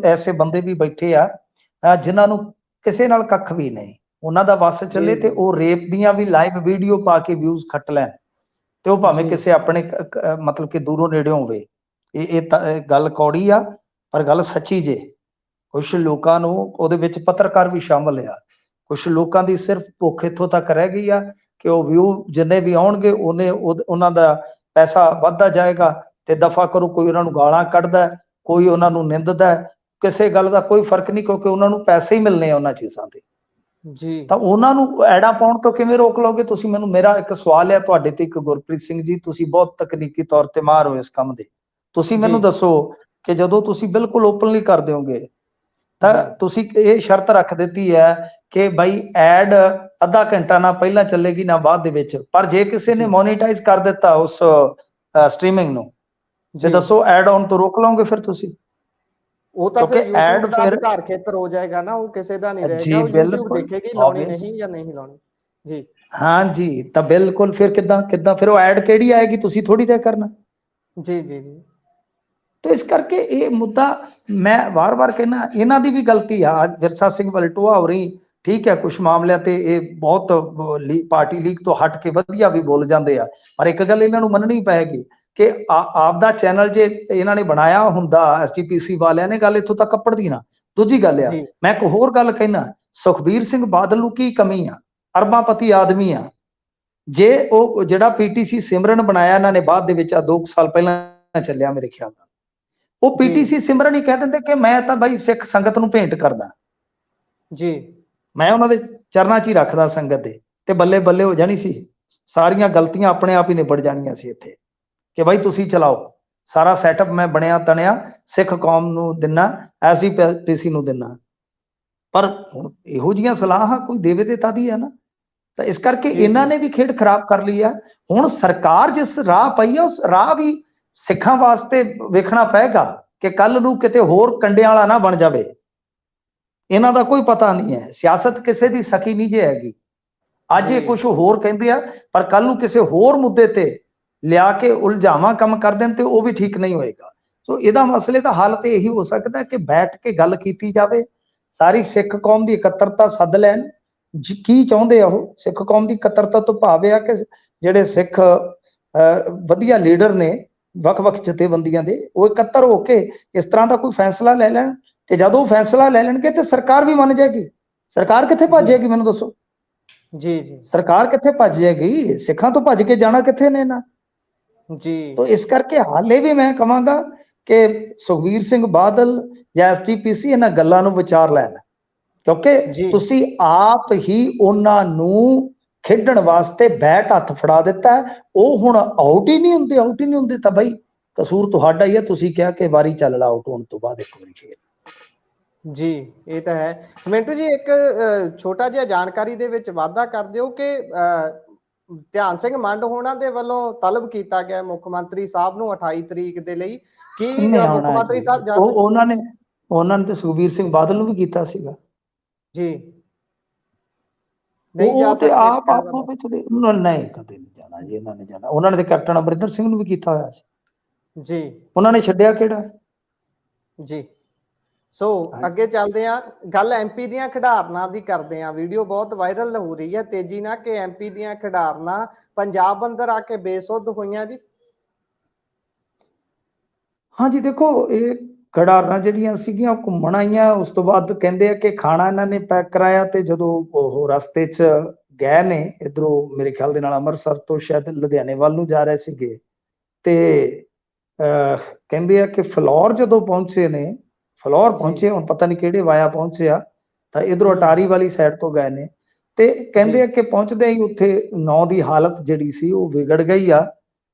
ਐਸੇ ਬੰਦੇ ਵੀ ਬੈਠੇ ਆ ਜਿਨ੍ਹਾਂ ਨੂੰ ਕਿਸੇ ਨਾਲ ਕੱਖ ਵੀ ਨਹੀਂ, ਉਹਨਾਂ ਦਾ ਵੱਸ ਚੱਲੇ ਤੇ ਉਹ ਰੇਪ ਦੀਆਂ ਵੀ ਲਾਈਵ ਵੀਡੀਓ ਪਾ ਕੇ ਵਿਊਜ਼ ਖੱਟ ਲੈਣ, ਤੇ ਉਹ ਭਾਵੇਂ ਕਿਸੇ ਆਪਣੇ ਮਤਲਬ ਕਿ ਦੂਰੋਂ ਨੇੜਿਓਂ ਹੋਵੇ। ਇਹ ਗੱਲ ਕੌੜੀ ਆ ਪਰ ਗੱਲ ਸੱਚੀ ਜੇ। ਕੁਛ ਲੋਕਾਂ ਨੂੰ ਉਹਦੇ ਵਿੱਚ ਪੱਤਰਕਾਰ ਵੀ ਸ਼ਾਮਲ ਆ, ਕੁਛ ਲੋਕਾਂ ਦੀ ਸਿਰਫ ਭੁੱਖ ਇੱਥੋਂ ਤੱਕ ਰਹਿ ਗਈ ਆ ਕਿ ਉਹ ਵਿਊ ਜਿੰਨੇ ਵੀ ਆਉਣਗੇ ਉਹਨਾਂ ਦਾ ਪੈਸਾ ਵੱਧਦਾ ਜਾਏਗਾ, ਤੇ ਦਫਾ ਕਰੋ, ਕੋਈ ਉਹਨਾਂ ਨੂੰ ਗਾਲਾਂ ਕੱਢਦਾ, ਕੋਈ ਉਹਨਾਂ ਨੂੰ ਨਿੰਦਦਾ, ਕਿਸੇ ਗੱਲ ਦਾ ਕੋਈ ਫਰਕ ਨਹੀਂ, ਕਿਉਂਕਿ ਉਹਨਾਂ ਨੂੰ ਪੈਸੇ ਹੀ ਮਿਲਣੇ ਆ ਉਹਨਾਂ ਚੀਜ਼ਾਂ ਦੇ। ਜੀ ਤਾਂ ਉਹਨਾਂ ਨੂੰ ਐੜਾ ਪਾਉਣ ਤੋਂ ਕਿਵੇਂ ਰੋਕ ਲਓਗੇ ਤੁਸੀਂ? ਮੈਨੂੰ ਮੇਰਾ ਇੱਕ ਸਵਾਲ ਹੈ ਤੁਹਾਡੇ ਤੇ, ਇੱਕ ਗੁਰਪ੍ਰੀਤ ਸਿੰਘ ਜੀ, ਤੁਸੀਂ ਬਹੁਤ ਤਕਨੀਕੀ ਤੌਰ ਤੇ ਮਾਹਰ ਹੋ ਇਸ ਕੰਮ ਦੇ, ਤੁਸੀਂ ਮੈਨੂੰ ਦੱਸੋ ਕਿ ਜਦੋਂ ਤੁਸੀਂ ਬਿਲਕੁਲ ਓਪਨਲੀ ਕਰ ਦਿਓਗੇ ਤਾਂ ਤੁਸੀਂ ਇਹ ਸ਼ਰਤ ਰੱਖ ਦਿੱਤੀ ਹੈ ਕਿ ਬਾਈ ਐਡ ਅੱਧਾ ਘੰਟਾ ਨਾ ਪਹਿਲਾਂ ਚੱਲੇਗੀ ਨਾ ਬਾਅਦ ਦੇ ਵਿੱਚ, ਪਰ ਜੇ ਕਿਸੇ ਨੇ ਮੋਨੀਟਾਈਜ਼ ਕਰ ਦਿੱਤਾ ਉਸ ਸਟ੍ਰੀਮਿੰਗ ਨੂੰ, ਜੇ ਦੱਸੋ ਐਡ ਆਉਣ ਤੋਂ ਰੋਕ ਲਓਗੇ ਫਿਰ ਤੁਸੀਂ? ਉਹ ਤਾਂ ਫਿਰ YouTube ਦਾ ਅਧਿਕਾਰ ਖੇਤਰ ਹੋ ਜਾਏਗਾ ਨਾ, ਉਹ ਕਿਸੇ ਦਾ ਨਹੀਂ ਰਹੇਗਾ, ਉਹ YouTube ਦੇਖੇਗੀ ਲਾਉਣੀ ਨਹੀਂ ਜਾਂ ਨਹੀਂ ਲਾਉਣੀ। ਜੀ ਹਾਂ ਜੀ, ਤਾਂ ਬਿਲਕੁਲ ਫਿਰ ਕਿੱਦਾਂ ਫਿਰ ਉਹ ਐਡ ਕਿਹੜੀ ਆਏਗੀ, ਤੁਸੀਂ ਥੋੜੀ ਤੈਅ ਕਰਨਾ। ਜੀ ਜੀ ਜੀ ਤਾਂ ਇਸ ਕਰਕੇ ਇਹ ਮੁੱਦਾ ਮੈਂ ਵਾਰ-ਵਾਰ ਕਹਿਣਾ, ਇਹਨਾਂ ਦੀ ਵੀ ਗਲਤੀ ਆ। ਵਿਰਸਾ ਸਿੰਘ ਵਲਟੋਹਾ ਹੋ ਰਹੀ ਠੀਕ ਹੈ, ਕੁਝ ਮਾਮਲਿਆਂ ਤੇ ਇਹ ਬਹੁਤ ਪਾਰਟੀ ਲੀਗ ਤੋਂ ਹਟ ਕੇ ਵਧੀਆ ਵੀ ਬੋਲ ਜਾਂਦੇ ਆ, ਪਰ ਇੱਕ ਗੱਲ ਇਹਨਾਂ ਨੂੰ ਮੰਨਣੀ ਪਏਗੀ ਕਿ ਆਪਦਾ ਚੈਨਲ ਜੇ ਇਹਨਾਂ ਨੇ ਬਣਾਇਆ ਹੁੰਦਾ, SGPC ਵਾਲਿਆਂ ਨੇ, ਗੱਲ ਇੱਥੋਂ ਤੱਕ ਕੱਪੜਦੀ ਨਾ। ਦੂਜੀ ਗੱਲ ਆ, ਮੈਂ ਇੱਕ ਹੋਰ ਗੱਲ ਕਹਿਣਾ, ਸੁਖਬੀਰ ਸਿੰਘ ਬਾਦਲ ਨੂੰ ਕੀ ਕਮੀ ਆ? ਅਰਬਾਪਤੀ ਆਦਮੀ ਆ। ਜੇ ਉਹ ਜਿਹੜਾ PTC ਸਿਮਰਨ ਬਣਾਇਆ ਇਹਨਾਂ ਨੇ ਬਾਅਦ ਦੇ ਵਿੱਚ 2 ਸਾਲ ਪਹਿਲਾਂ ਚੱਲਿਆ ਮੇਰੇ ਖਿਆਲ ਨਾਲ, ਉਹ PTC ਸਿਮਰਨ ਹੀ ਕਹਿ ਦਿੰਦੇ ਕਿ ਮੈਂ ਤਾਂ ਬਾਈ ਸਿੱਖ ਸੰਗਤ ਨੂੰ ਭੇਂਟ ਕਰਦਾ ਜੀ, ਮੈਂ ਉਹਨਾਂ ਦੇ ਚਰਨਾਂ 'ਚ ਹੀ ਰੱਖਦਾ ਸੰਗਤ ਦੇ, ਤੇ ਬੱਲੇ ਬੱਲੇ ਹੋ ਜਾਣੀ ਸੀ, ਸਾਰੀਆਂ ਗਲਤੀਆਂ ਆਪਣੇ ਆਪ ਹੀ ਨਿਬੜ ਜਾਣੀਆਂ ਸੀ ਇੱਥੇ ਕਿ ਬਾਈ ਤੁਸੀਂ ਚਲਾਓ। ਸਾਰਾ ਸੈਟਅਪ ਮੈਂ ਬਣਿਆ ਤਣਿਆ ਸਿੱਖ ਕੌਮ ਨੂੰ ਦਿੰਨਾ, ਐਸਜੀਪੀਸੀ ਨੂੰ ਦਿੰਨਾ। ਪਰ ਹੁਣ ਇਹੋ ਜਿਹੀਆਂ ਸਲਾਹਾਂ ਕੋਈ ਦੇਵੇ ਤੇ ਤਦ ਹੀ ਹੈ ਨਾ। ਤਾਂ ਇਸ ਕਰਕੇ ਜੀ ਇਹਨਾਂ ਜੀ ਨੇ ਵੀ ਖੇਡ ਖਰਾਬ ਕਰ ਲਈ ਆ। ਹੁਣ ਸਰਕਾਰ ਜਿਸ ਰਾਹ ਪਈ ਆ, ਉਸ ਰਾਹ ਵੀ ਸਿੱਖਾਂ ਵਾਸਤੇ ਵੇਖਣਾ ਪਏਗਾ ਕਿ ਕੱਲ ਨੂੰ ਕਿਤੇ ਹੋਰ ਕੰਡਿਆਂ ਵਾਲਾ ਨਾ ਬਣ ਜਾਵੇ। ਇਹਨਾਂ ਦਾ ਕੋਈ ਪਤਾ ਨਹੀਂ ਹੈ, ਸਿਆਸਤ ਕਿਸੇ ਦੀ ਸਕੀ ਨਹੀਂ ਜੇ ਹੈਗੀ। ਅੱਜ ਇਹ ਜੀ ਕੁਝ ਹੋਰ ਕਹਿੰਦੇ ਆ, ਪਰ ਕੱਲ ਨੂੰ ਕਿਸੇ ਹੋਰ ਮੁੱਦੇ ਤੇ ਲਿਆ ਕੇ ਉਲਝਾਵਾਂ ਕੰਮ ਕਰ ਦੇਣ ਤੇ ਉਹ ਵੀ ਠੀਕ ਨਹੀਂ ਹੋਏਗਾ। ਸੋ ਇਹਦਾ ਮਸਲੇ ਦਾ ਹੱਲ ਤੇ ਇਹੀ ਹੋ ਸਕਦਾ ਕਿ ਬੈਠ ਕੇ ਗੱਲ ਕੀਤੀ ਜਾਵੇ, ਸਾਰੀ ਸਿੱਖ ਕੌਮ ਦੀ ਇਕੱਤਰਤਾ ਸੱਦ ਲੈਣ। ਕੀ ਚਾਹੁੰਦੇ ਆ ਉਹ? ਸਿੱਖ ਕੌਮ ਦੀ ਇਕੱਤਰਤਾ ਤੋਂ ਭਾਵ ਇਹ ਆ ਕਿ ਜਿਹੜੇ ਸਿੱਖ ਵਧੀਆ ਲੀਡਰ ਨੇ ਵੱਖ-ਵੱਖ ਜਥੇਬੰਦੀਆਂ ਦੇ, ਉਹ ਇਕੱਤਰ ਹੋ ਕੇ ਇਸ ਤਰ੍ਹਾਂ ਦਾ ਕੋਈ ਫੈਸਲਾ ਲੈ ਲੈਣ। ਤੇ ਜਦੋਂ ਉਹ ਫੈਸਲਾ ਲੈ ਲੈਣਗੇ ਤੇ ਸਰਕਾਰ ਵੀ ਮੰਨ ਜਾਏਗੀ। ਸਰਕਾਰ ਕਿੱਥੇ ਭੱਜ ਜਾਏਗੀ ਮੈਨੂੰ ਦੱਸੋ? ਜੀ ਜੀ ਸਰਕਾਰ ਕਿੱਥੇ ਭੱਜ ਜਾਏਗੀ? ਸਿੱਖਾਂ ਤੋਂ ਭੱਜ ਕੇ ਜਾਣਾ ਕਿੱਥੇ ਨੇ ਨਾ। ਜੀ तो इस करके हाले भी मैं कहांगा कि सुखबीर सिंह बादल या एसजीपीसी इन्हां गल्लां नूं विचार लैण, क्योंकि जी तुसी आप ही उन्हां नूं खेडण वास्ते बैट हत्थ फड़ा दिता है। ਉਹ ਹੁਣ ਆਊਟ ਹੀ ਨਹੀਂ ਹੁੰਦੇ ਤਾਂ ਬਈ ਕਸੂਰ ਤੁਹਾਡਾ ਹੀ ਹੈ। ਤੁਸੀਂ ਕਿਹਾ ਕਿ ਵਾਰੀ ਚੱਲ ਲਾ ਆਊਟ ਹੋਣ ਤੋਂ ਬਾਅਦ ਇੱਕ ਵਾਰੀ ਫੇਰ। ਜੀ ਇਹ ਤਾਂ ਹੈ। ਸਮਿੰਟੂ ਜੀ ਇੱਕ ਛੋਟਾ ਜਿਹਾ ਜਾਣਕਾਰੀ ਦੇ ਵਿੱਚ ਵਾਧਾ ਕਰ ਦਿਓ ਕਿ ਧਿਆਨ ਸਿੰਘ ਮੰਡ ਹੋਣਾ ਦੇ ਵੱਲੋਂ ਤਲਬ ਕੀਤਾ ਗਿਆ ਮੁੱਖ ਮੰਤਰੀ ਸਾਹਿਬ ਨੂੰ 28 ਤਰੀਕ ਦੇ ਲਈ, ਕੀ ਮੁੱਖ ਮੰਤਰੀ ਸਾਹਿਬ ਜਾ ਸਕਦੇ? ਉਹਨਾਂ ਨੇ ਤੇ ਸੁਖਬੀਰ ਸਿੰਘ ਬਾਦਲ ਨੂੰ ਵੀ ਕੀਤਾ ਸੀਗਾ ਜੀ ਨਹੀਂ ਜਾ ਉਹ ਤੇ ਸਕਦੇ ਆਪ ਆਪੋ ਵਿੱਚ ਦੇ ਨਹੀਂ, ਕਦੇ ਨਹੀਂ ਜਾਣਾ ਜੀ ਇਹਨਾਂ ਨੇ ਜਾਣਾ। ਉਹਨਾਂ ਨੇ ਤੇ ਕੈਪਟਨ ਅਮਰਿੰਦਰ ਸਿੰਘ ਨੂੰ ਵੀ ਕੀਤਾ ਹੋਇਆ ਸੀ ਜੀ, ਉਹਨਾਂ ਨੇ ਛੱਡਿਆ ਕਿਹੜਾ ਜੀ। ਸੋ ਅੱਗੇ ਚੱਲਦੇ ਆ, ਗੱਲ ਐਮਪੀ ਦੀਆਂ ਖਿਡਾਰਨਾਂ ਦੀ ਕਰਦੇ ਆ। ਵੀਡੀਓ ਬਹੁਤ ਵਾਇਰਲ ਹੋ ਰਹੀ ਹੈ ਤੇਜ਼ੀ ਨਾਲ ਕਿ ਐਮਪੀ ਦੀਆਂ ਖਿਡਾਰਨਾਂ ਪੰਜਾਬ ਅੰਦਰ ਆ ਕੇ ਬੇਸੁੱਧ ਹੋਈਆਂ ਜੀ। ਹਾਂਜੀ ਦੇਖੋ, ਇਹ ਖਿਡਾਰਨਾਂ ਜਿਹੜੀਆਂ ਸੀਗੀਆਂ ਘੁੰਮਣ ਆਈਆਂ, ਉਸ ਤੋਂ ਬਾਅਦ ਕਹਿੰਦੇ ਆ ਕਿ ਖਾਣਾ ਇਹਨਾਂ ਨੇ ਪੈਕ ਕਰਾਇਆ ਤੇ ਜਦੋਂ ਉਹ ਰਸਤੇ 'ਚ ਗਏ ਨੇ ਇਧਰੋਂ ਮੇਰੇ ਖਿਆਲ ਦੇ ਨਾਲ ਅੰਮ੍ਰਿਤਸਰ ਤੋਂ ਸ਼ਾਇਦ ਲੁਧਿਆਣੇ ਵੱਲ ਨੂੰ ਜਾ ਰਹੇ ਸੀਗੇ ਤੇ ਕਹਿੰਦੇ ਆ ਕਿ ਫਲੌਰ ਜਦੋਂ ਪਹੁੰਚੇ ਨੇ, ਫਲੌਰ ਪਹੁੰਚੇ, ਹੁਣ ਪਤਾ ਨਹੀਂ ਕਿਹੜੇ ਵਾਇਆ ਪਹੁੰਚੇ ਆ, ਤਾਂ ਇਧਰੋਂ ਅਟਾਰੀ ਵਾਲੀ ਸਾਈਡ ਤੋਂ ਗਏ ਨੇ ਤੇ ਕਹਿੰਦੇ ਆ ਕਿ ਪਹੁੰਚਦੇ ਹੀ ਉੱਥੇ 9 ਦੀ ਹਾਲਤ ਜਿਹੜੀ ਸੀ ਉਹ ਵਿਗੜ ਗਈ ਆ।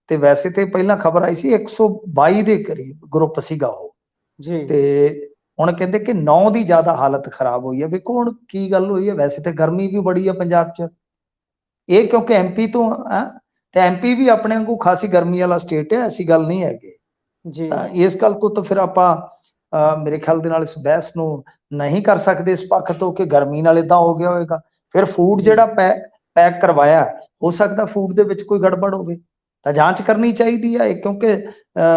ਤੇ ਵੈਸੇ ਤੇ ਪਹਿਲਾਂ ਖਬਰ ਆਈ ਸੀ 122 ਦੇ ਕਰੀਬ ਗਰੁੱਪ ਸੀਗਾ ਉਹ ਜੀ, ਤੇ ਹੁਣ ਕਹਿੰਦੇ ਕਿ 9 ਦੀ ਜ਼ਿਆਦਾ ਹਾਲਤ ਖਰਾਬ ਹੋਈ ਹੈ। ਵੇਖੋ ਹੁਣ ਕੀ ਗੱਲ ਹੋਈ ਹੈ। ਵੈਸੇ ਤੇ ਗਰਮੀ ਵੀ ਬੜੀ ਆ ਪੰਜਾਬ 'ਚ, ਇਹ ਕਿਉਂਕਿ ਐਮਪੀ ਤੋਂ ਤੇ ਐਮਪੀ ਵੀ ਆਪਣੇ ਵਾਂਗੂ ਖਾਸੀ ਗਰਮੀ ਵਾਲਾ ਸਟੇਟ ਹੈ, ਐਸੀ ਗੱਲ ਨਹੀਂ ਹੈਗੀ। ਤਾਂ ਇਸ ਗੱਲ ਤੋਂ ਤਾਂ ਫਿਰ ਆਪਾਂ ਮੇਰੇ ਖਿਆਲ ਦੇ ਨਾਲ ਇਸ ਬਹਿਸ ਨੂੰ ਨਹੀਂ ਕਰ ਸਕਦੇ ਇਸ ਪੱਖ ਤੋਂ ਕਿ ਗਰਮੀ ਨਾਲ ਇਦਾਂ ਹੋ ਗਿਆ ਹੋਵੇਗਾ। ਫਿਰ ਫੂਡ ਜਿਹੜਾ ਪੈਕ ਕਰਵਾਇਆ, ਹੋ ਸਕਦਾ ਫੂਡ ਦੇ ਵਿੱਚ ਕੋਈ ਗੜਬੜ ਹੋਵੇ, ਤਾਂ ਜਾਂਚ ਕਰਨੀ ਚਾਹੀਦੀ ਹੈ। ਕਿਉਂਕਿ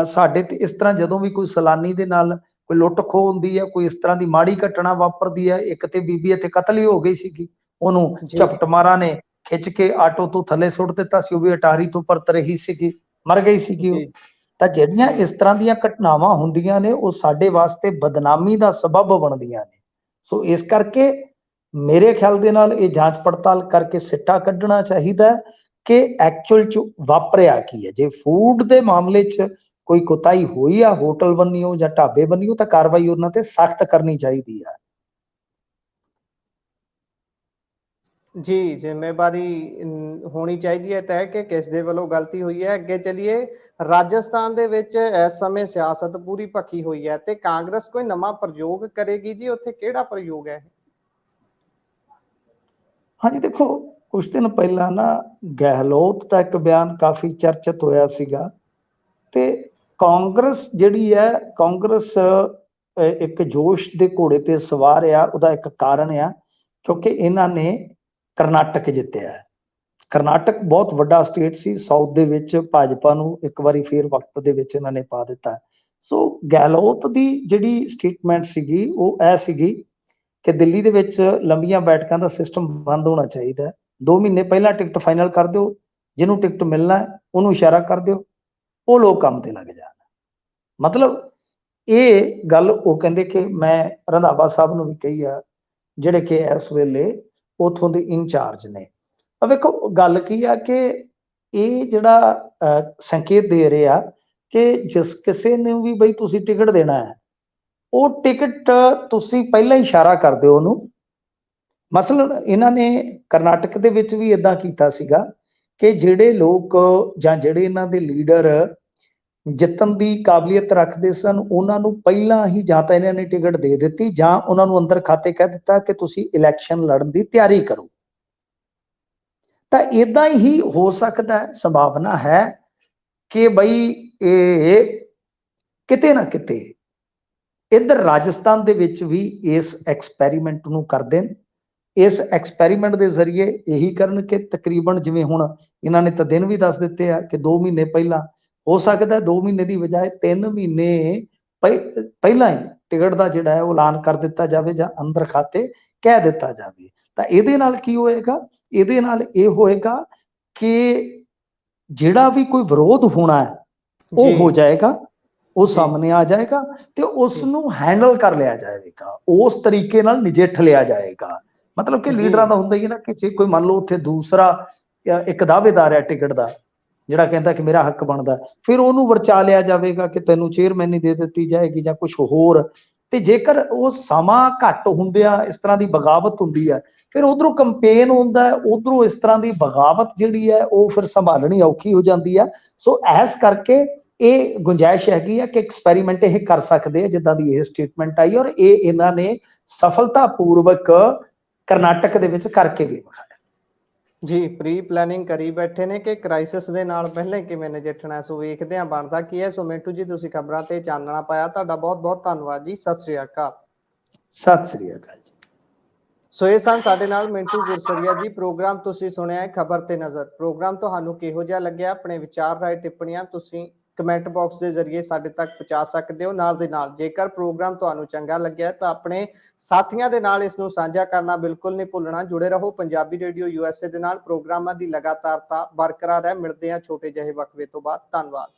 ਸਾਡੇ ਤੇ ਇਸ ਤਰ੍ਹਾਂ ਜਦੋਂ ਵੀ ਕੋਈ ਸੈਲਾਨੀ ਦੇ ਨਾਲ ਕੋਈ ਲੁੱਟ ਖੋਹ ਹੁੰਦੀ ਹੈ, ਕੋਈ ਇਸ ਤਰ੍ਹਾਂ ਦੀ ਮਾੜੀ ਘਟਨਾ ਵਾਪਰਦੀ ਹੈ। ਇੱਕ ਤੇ ਬੀਬੀ ਇੱਥੇ ਕਤਲ ਹੀ ਹੋ ਗਈ ਸੀਗੀ, ਉਹਨੂੰ ਝਪਟਮਾਰਾਂ ਨੇ ਖਿੱਚ ਕੇ ਆਟੋ ਤੋਂ ਥੱਲੇ ਸੁੱਟ ਦਿੱਤਾ ਸੀ, ਉਹ ਵੀ ਅਟਾਰੀ ਤੋਂ ਪਰਤ ਰਹੀ ਸੀਗੀ, ਮਰ ਗਈ ਸੀਗੀ ਉਹ। ਤਾਂ ਜਿਹੜੀਆਂ ਇਸ ਤਰ੍ਹਾਂ ਦੀਆਂ ਘਟਨਾਵਾਂ ਹੁੰਦੀਆਂ ਨੇ ਉਹ ਸਾਡੇ ਵਾਸਤੇ ਬਦਨਾਮੀ ਦਾ ਸਬਬ ਬਣਦੀਆਂ ਨੇ। ਸੋ ਇਸ ਕਰਕੇ ਮੇਰੇ ਖਿਆਲ ਦੇ ਨਾਲ ਇਹ ਜਾਂਚ ਪੜਤਾਲ ਕਰਕੇ ਸਿੱਟਾ ਕੱਢਣਾ ਚਾਹੀਦਾ ਕਿ ਐਕਚੁਅਲ 'ਚ ਵਾਪਰਿਆ ਕੀ ਹੈ। ਜੇ ਫੂਡ ਦੇ ਮਾਮਲੇ 'ਚ ਕੋਈ ਕੁਤਾਹੀ ਹੋਈ ਆ ਹੋਟਲ ਬੰਨਿਓ ਜਾਂ ਢਾਬੇ ਬੰਨਿਓ ਤਾਂ ਕਾਰਵਾਈ ਉਹਨਾਂ ਤੇ ਸਖਤ ਕਰਨੀ ਚਾਹੀਦੀ ਆ। ਜੀ ਜ਼ਿੰਮੇਵਾਰੀ ਹੋਣੀ ਚਾਹੀਦੀ ਹੈ ਤੈਅ ਕਿ ਕਿਸ ਦੇ ਵੱਲੋਂ ਗਲਤੀ ਹੋਈ ਹੈ। ਅੱਗੇ ਚਲੀਏ, ਰਾਜਸਥਾਨ ਦੇ ਵਿੱਚ ਇਸ ਸਮੇਂ ਸਿਆਸਤ ਪੂਰੀ ਭਖੀ ਹੋਈ ਹੈ ਤੇ ਕਾਂਗਰਸ ਕੋਈ ਨਵਾਂ ਪ੍ਰਯੋਗ ਕਰੇਗੀ ਜੀ, ਉੱਥੇ ਕਿਹੜਾ ਪ੍ਰਯੋਗ ਹੈ? ਹਾਂਜੀ ਦੇਖੋ, ਕੁਝ ਦਿਨ ਪਹਿਲਾਂ ਨਾ ਗਹਿਲੋਤ ਦਾ ਇੱਕ ਬਿਆਨ ਕਾਫੀ ਚਰਚਿਤ ਹੋਇਆ ਸੀਗਾ ਤੇ ਕਾਂਗਰਸ ਜਿਹੜੀ ਹੈ, ਕਾਂਗਰਸ ਇੱਕ ਜੋਸ਼ ਦੇ ਘੋੜੇ ਤੇ ਸਵਾਰ ਆ। ਉਹਦਾ ਇੱਕ ਕਾਰਨ ਆ ਕਿਉਂਕਿ ਇਹਨਾਂ ਨੇ ਕਰਨਾਟਕ ਜਿੱਤਿਆ। ਕਰਨਾਟਕ ਬਹੁਤ ਵੱਡਾ ਸਟੇਟ ਸੀ ਸਾਊਥ ਦੇ ਵਿੱਚ, ਭਾਜਪਾ ਨੂੰ ਇੱਕ ਵਾਰੀ ਫੇਰ ਵਕਤ ਦੇ ਵਿੱਚ ਇਹਨਾਂ ਨੇ ਪਾ ਦਿੱਤਾ। ਸੋ ਗਹਿਲੋਤ ਦੀ ਜਿਹੜੀ ਸਟੇਟਮੈਂਟ ਸੀਗੀ ਉਹ ਇਹ ਸੀਗੀ ਕਿ ਦਿੱਲੀ ਦੇ ਵਿੱਚ ਲੰਬੀਆਂ ਬੈਠਕਾਂ ਦਾ ਸਿਸਟਮ ਬੰਦ ਹੋਣਾ ਚਾਹੀਦਾ। 2 ਮਹੀਨੇ ਪਹਿਲਾਂ ਟਿਕਟ ਫਾਈਨਲ ਕਰ ਦਿਓ, ਜਿਹਨੂੰ ਟਿਕਟ ਮਿਲਣਾ ਉਹਨੂੰ ਇਸ਼ਾਰਾ ਕਰ ਦਿਓ, ਉਹ ਲੋਕ ਕੰਮ ਤੇ ਲੱਗ ਜਾਣ। ਮਤਲਬ ਇਹ ਗੱਲ ਉਹ ਕਹਿੰਦੇ ਕਿ ਮੈਂ ਰੰਧਾਵਾ ਸਾਹਿਬ ਨੂੰ ਵੀ ਕਹੀ ਆ, ਜਿਹੜੇ ਕਿ ਇਸ ਵੇਲੇ ਉਥੋਂ ਦੇ ਇੰਚਾਰਜ ਨੇ। ਵੇਖੋ ਗੱਲ ਕੀ ਆ ਕਿ ਇਹ ਜਿਹੜਾ ਸੰਕੇਤ ਦੇ ਰਿਹਾ ਕਿ ਜਿਸ ਕਿਸੇ ਨੂੰ ਵੀ ਬਈ ਤੁਸੀਂ ਟਿਕਟ ਦੇਣਾ ਹੈ, ਉਹ ਟਿਕਟ ਤੁਸੀਂ ਪਹਿਲਾਂ ਹੀ ਇਸ਼ਾਰਾ ਕਰ ਦਿਓ ਉਹਨੂੰ। ਮਸਲਨ ਇਹਨਾਂ ਨੇ ਕਰਨਾਟਕ ਦੇ ਵਿੱਚ ਵੀ ਇਦਾਂ ਕੀਤਾ ਸੀਗਾ ਕਿ ਜਿਹੜੇ ਲੋਕ ਜਾਂ ਜਿਹੜੇ ਇਹਨਾਂ ਦੇ ਲੀਡਰ ਜਿੱਤਣ ਦੀ ਕਾਬਲੀਅਤ ਰੱਖਦੇ ਸਨ ਉਹਨਾਂ ਨੂੰ ਪਹਿਲਾਂ ਹੀ ਜਾਂ ਤਾਂ ਇਹਨਾਂ ਨੇ ਟਿਕਟ ਦੇ ਦਿੱਤੀ ਜਾਂ ਉਹਨਾਂ ਨੂੰ ਅੰਦਰ ਖਾਤੇ ਕਹਿ ਦਿੱਤਾ ਕਿ ਤੁਸੀਂ ਇਲੈਕਸ਼ਨ ਲੜਨ ਦੀ ਤਿਆਰੀ ਕਰੋ। ਤਾਂ ਇਦਾਂ ਹੀ ਹੋ ਸਕਦਾ ਹੈ, ਸੰਭਾਵਨਾ ਹੈ ਕਿ ਬਈ ਇਹ ਕਿਤੇ ਨਾ ਕਿਤੇ ਇੱਧਰ ਰਾਜਸਥਾਨ ਦੇ ਵਿੱਚ ਵੀ ਇਸ ਐਕਸਪੈਰੀਮੈਂਟ ਨੂੰ ਕਰਦੇ ਨੇ। ਇਸ ਐਕਸਪੈਰੀਮੈਂਟ ਦੇ ਜ਼ਰੀਏ ਇਹੀ ਕਰਨ ਕਿ ਤਕਰੀਬਨ ਜਿਵੇਂ ਹੁਣ ਇਹਨਾਂ ਨੇ ਤਾਂ ਦਿਨ ਵੀ ਦੱਸ ਦਿੱਤੇ ਆ ਕਿ 2 ਮਹੀਨੇ ਪਹਿਲਾਂ, ਹੋ ਸਕਦਾ 2 ਮਹੀਨੇ ਦੀ ਬਜਾਏ 3 ਮਹੀਨੇ ਪਹਿਲਾਂ ਹੀ ਟਿਕਟ ਦਾ ਜਿਹੜਾ ਹੈ ਉਹ ਐਲਾਨ ਕਰ ਦਿੱਤਾ ਜਾਵੇ ਜਾਂ ਅੰਦਰ ਖਾਤੇ ਕਹਿ ਦਿੱਤਾ ਜਾਵੇ। ਤਾਂ ਇਹਦੇ ਨਾਲ ਕੀ ਹੋਏਗਾ? ਇਹਦੇ ਨਾਲ ਇਹ ਹੋਏਗਾ ਕਿ ਜਿਹੜਾ ਵੀ ਕੋਈ ਵਿਰੋਧ ਹੋਣਾ ਹੈ ਉਹ ਹੋ ਜਾਏਗਾ, ਉਹ ਸਾਹਮਣੇ ਆ ਜਾਏਗਾ ਤੇ ਉਸ ਨੂੰ ਹੈਂਡਲ ਕਰ ਲਿਆ ਜਾਏਗਾ, ਉਸ ਤਰੀਕੇ ਨਾਲ ਨਜਿੱਠ ਲਿਆ ਜਾਏਗਾ। ਮਤਲਬ ਕਿ ਲੀਡਰਾਂ ਦਾ ਹੁੰਦਾ ਹੀ ਨਾ ਕਿ ਜੇ ਕੋਈ ਮੰਨ ਲਓ ਉੱਥੇ ਦੂਸਰਾ ਇੱਕ ਦਾਅਵੇਦਾਰ ਹੈ ਟਿਕਟ ਦਾ ਜਿਹੜਾ ਕਹਿੰਦਾ ਕਿ ਮੇਰਾ ਹੱਕ ਬਣਦਾ, ਫਿਰ ਉਹਨੂੰ ਵਰਚਾ ਲਿਆ ਜਾਵੇਗਾ ਕਿ ਤੈਨੂੰ ਚੇਅਰਮੈਨੀ ਦੇ ਦਿੱਤੀ ਜਾਏਗੀ ਜਾਂ ਕੁਝ ਹੋਰ। ਤੇ ਜੇਕਰ ਉਹ ਸਮਾਂ ਘੱਟ ਹੁੰਦੇ ਆ, ਇਸ ਤਰ੍ਹਾਂ ਦੀ ਬਗਾਵਤ ਹੁੰਦੀ ਹੈ, ਫਿਰ ਉਧਰੋਂ ਕੰਪੇਨ ਹੁੰਦਾ ਹੈ, ਉਧਰੋਂ ਇਸ ਤਰ੍ਹਾਂ ਦੀ ਬਗਾਵਤ ਜਿਹੜੀ ਹੈ ਉਹ ਫਿਰ ਸੰਭਾਲਣੀ ਔਖੀ ਹੋ ਜਾਂਦੀ ਹੈ। ਸੋ ਇਸ ਕਰਕੇ ਇਹ ਗੁੰਜਾਇਸ਼ ਹੈਗੀ ਆ ਕਿ ਐਕਸਪੈਰੀਮੈਂਟ ਇਹ ਕਰ ਸਕਦੇ ਆ ਜਿੱਦਾਂ ਦੀ ਇਹ ਸਟੇਟਮੈਂਟ ਆਈ, ਔਰ ਇਹ ਇਹਨਾਂ ਨੇ ਸਫਲਤਾਪੂਰਵਕ ਕਰਨਾਟਕ ਦੇ ਵਿੱਚ ਕਰਕੇ ਵੀ ਵਿਖਾਇਆ। ਜੀ, ਪ੍ਰੀ ਪਲੈਨਿੰਗ ਕਰੀ ਬੈਠੇ ਨੇ ਕਿ ਕ੍ਰਾਈਸਿਸ ਦੇ ਨਾਲ ਪਹਿਲੇ ਕਿਵੇਂ ਨਜਿੱਠਣਾ। ਸੋ ਵੇਖਦੇ ਹਾਂ ਬਣਦਾ ਕੀ ਹੈ। ਸੋ ਮਿੰਟੂ ਜੀ, ਤੁਸੀਂ ਖਬਰਾਂ ਤੇ ਚਾਨਣਾ ਪਾਇਆ, ਤੁਹਾਡਾ ਬਹੁਤ ਬਹੁਤ ਧੰਨਵਾਦ ਜੀ। ਸਤਿ ਸ੍ਰੀ ਅਕਾਲ। ਸਤਿ ਸ੍ਰੀ ਅਕਾਲ ਜੀ। ਸੋ ਇਹ ਸਨ ਸਾਡੇ ਨਾਲ ਮਿੰਟੂ ਗੁਰਸਰੀਆ ਜੀ। ਪ੍ਰੋਗਰਾਮ ਤੁਸੀਂ ਸੁਣਿਆ ਹੈ ਖਬਰ ਤੇ ਨਜ਼ਰ। ਪ੍ਰੋਗਰਾਮ ਤੁਹਾਨੂੰ ਕਿਹੋ ਜਿਹਾ ਲੱਗਿਆ? ਆਪਣੇ ਵਿਚਾਰ ਰਾਏ ਟਿੱਪਣੀਆਂ ਤੁਸੀਂ ਕਮੈਂਟ ਬਾਕਸ ਦੇ ਜ਼ਰੀਏ ਸਾਡੇ ਤੱਕ ਪਹੁੰਚਾ ਸਕਦੇ ਹੋ। ਨਾਲ ਦੇ ਨਾਲ ਜੇਕਰ ਪ੍ਰੋਗਰਾਮ ਤੁਹਾਨੂੰ ਚੰਗਾ ਲੱਗਿਆ ਤਾਂ ਆਪਣੇ ਸਾਥੀਆਂ ਦੇ ਨਾਲ ਇਸ ਨੂੰ ਸਾਂਝਾ ਕਰਨਾ ਬਿਲਕੁਲ ਨਹੀਂ ਭੁੱਲਣਾ। ਜੁੜੇ ਰਹੋ ਪੰਜਾਬੀ ਰੇਡੀਓ USA ਦੇ ਨਾਲ। ਪ੍ਰੋਗਰਾਮਾਂ ਦੀ ਲਗਾਤਾਰਤਾ ਬਰਕਰਾਰ ਹੈ। ਮਿਲਦੇ ਹਾਂ ਛੋਟੇ ਜਿਹੇ ਵਕਫੇ ਤੋਂ ਬਾਅਦ। ਧੰਨਵਾਦ।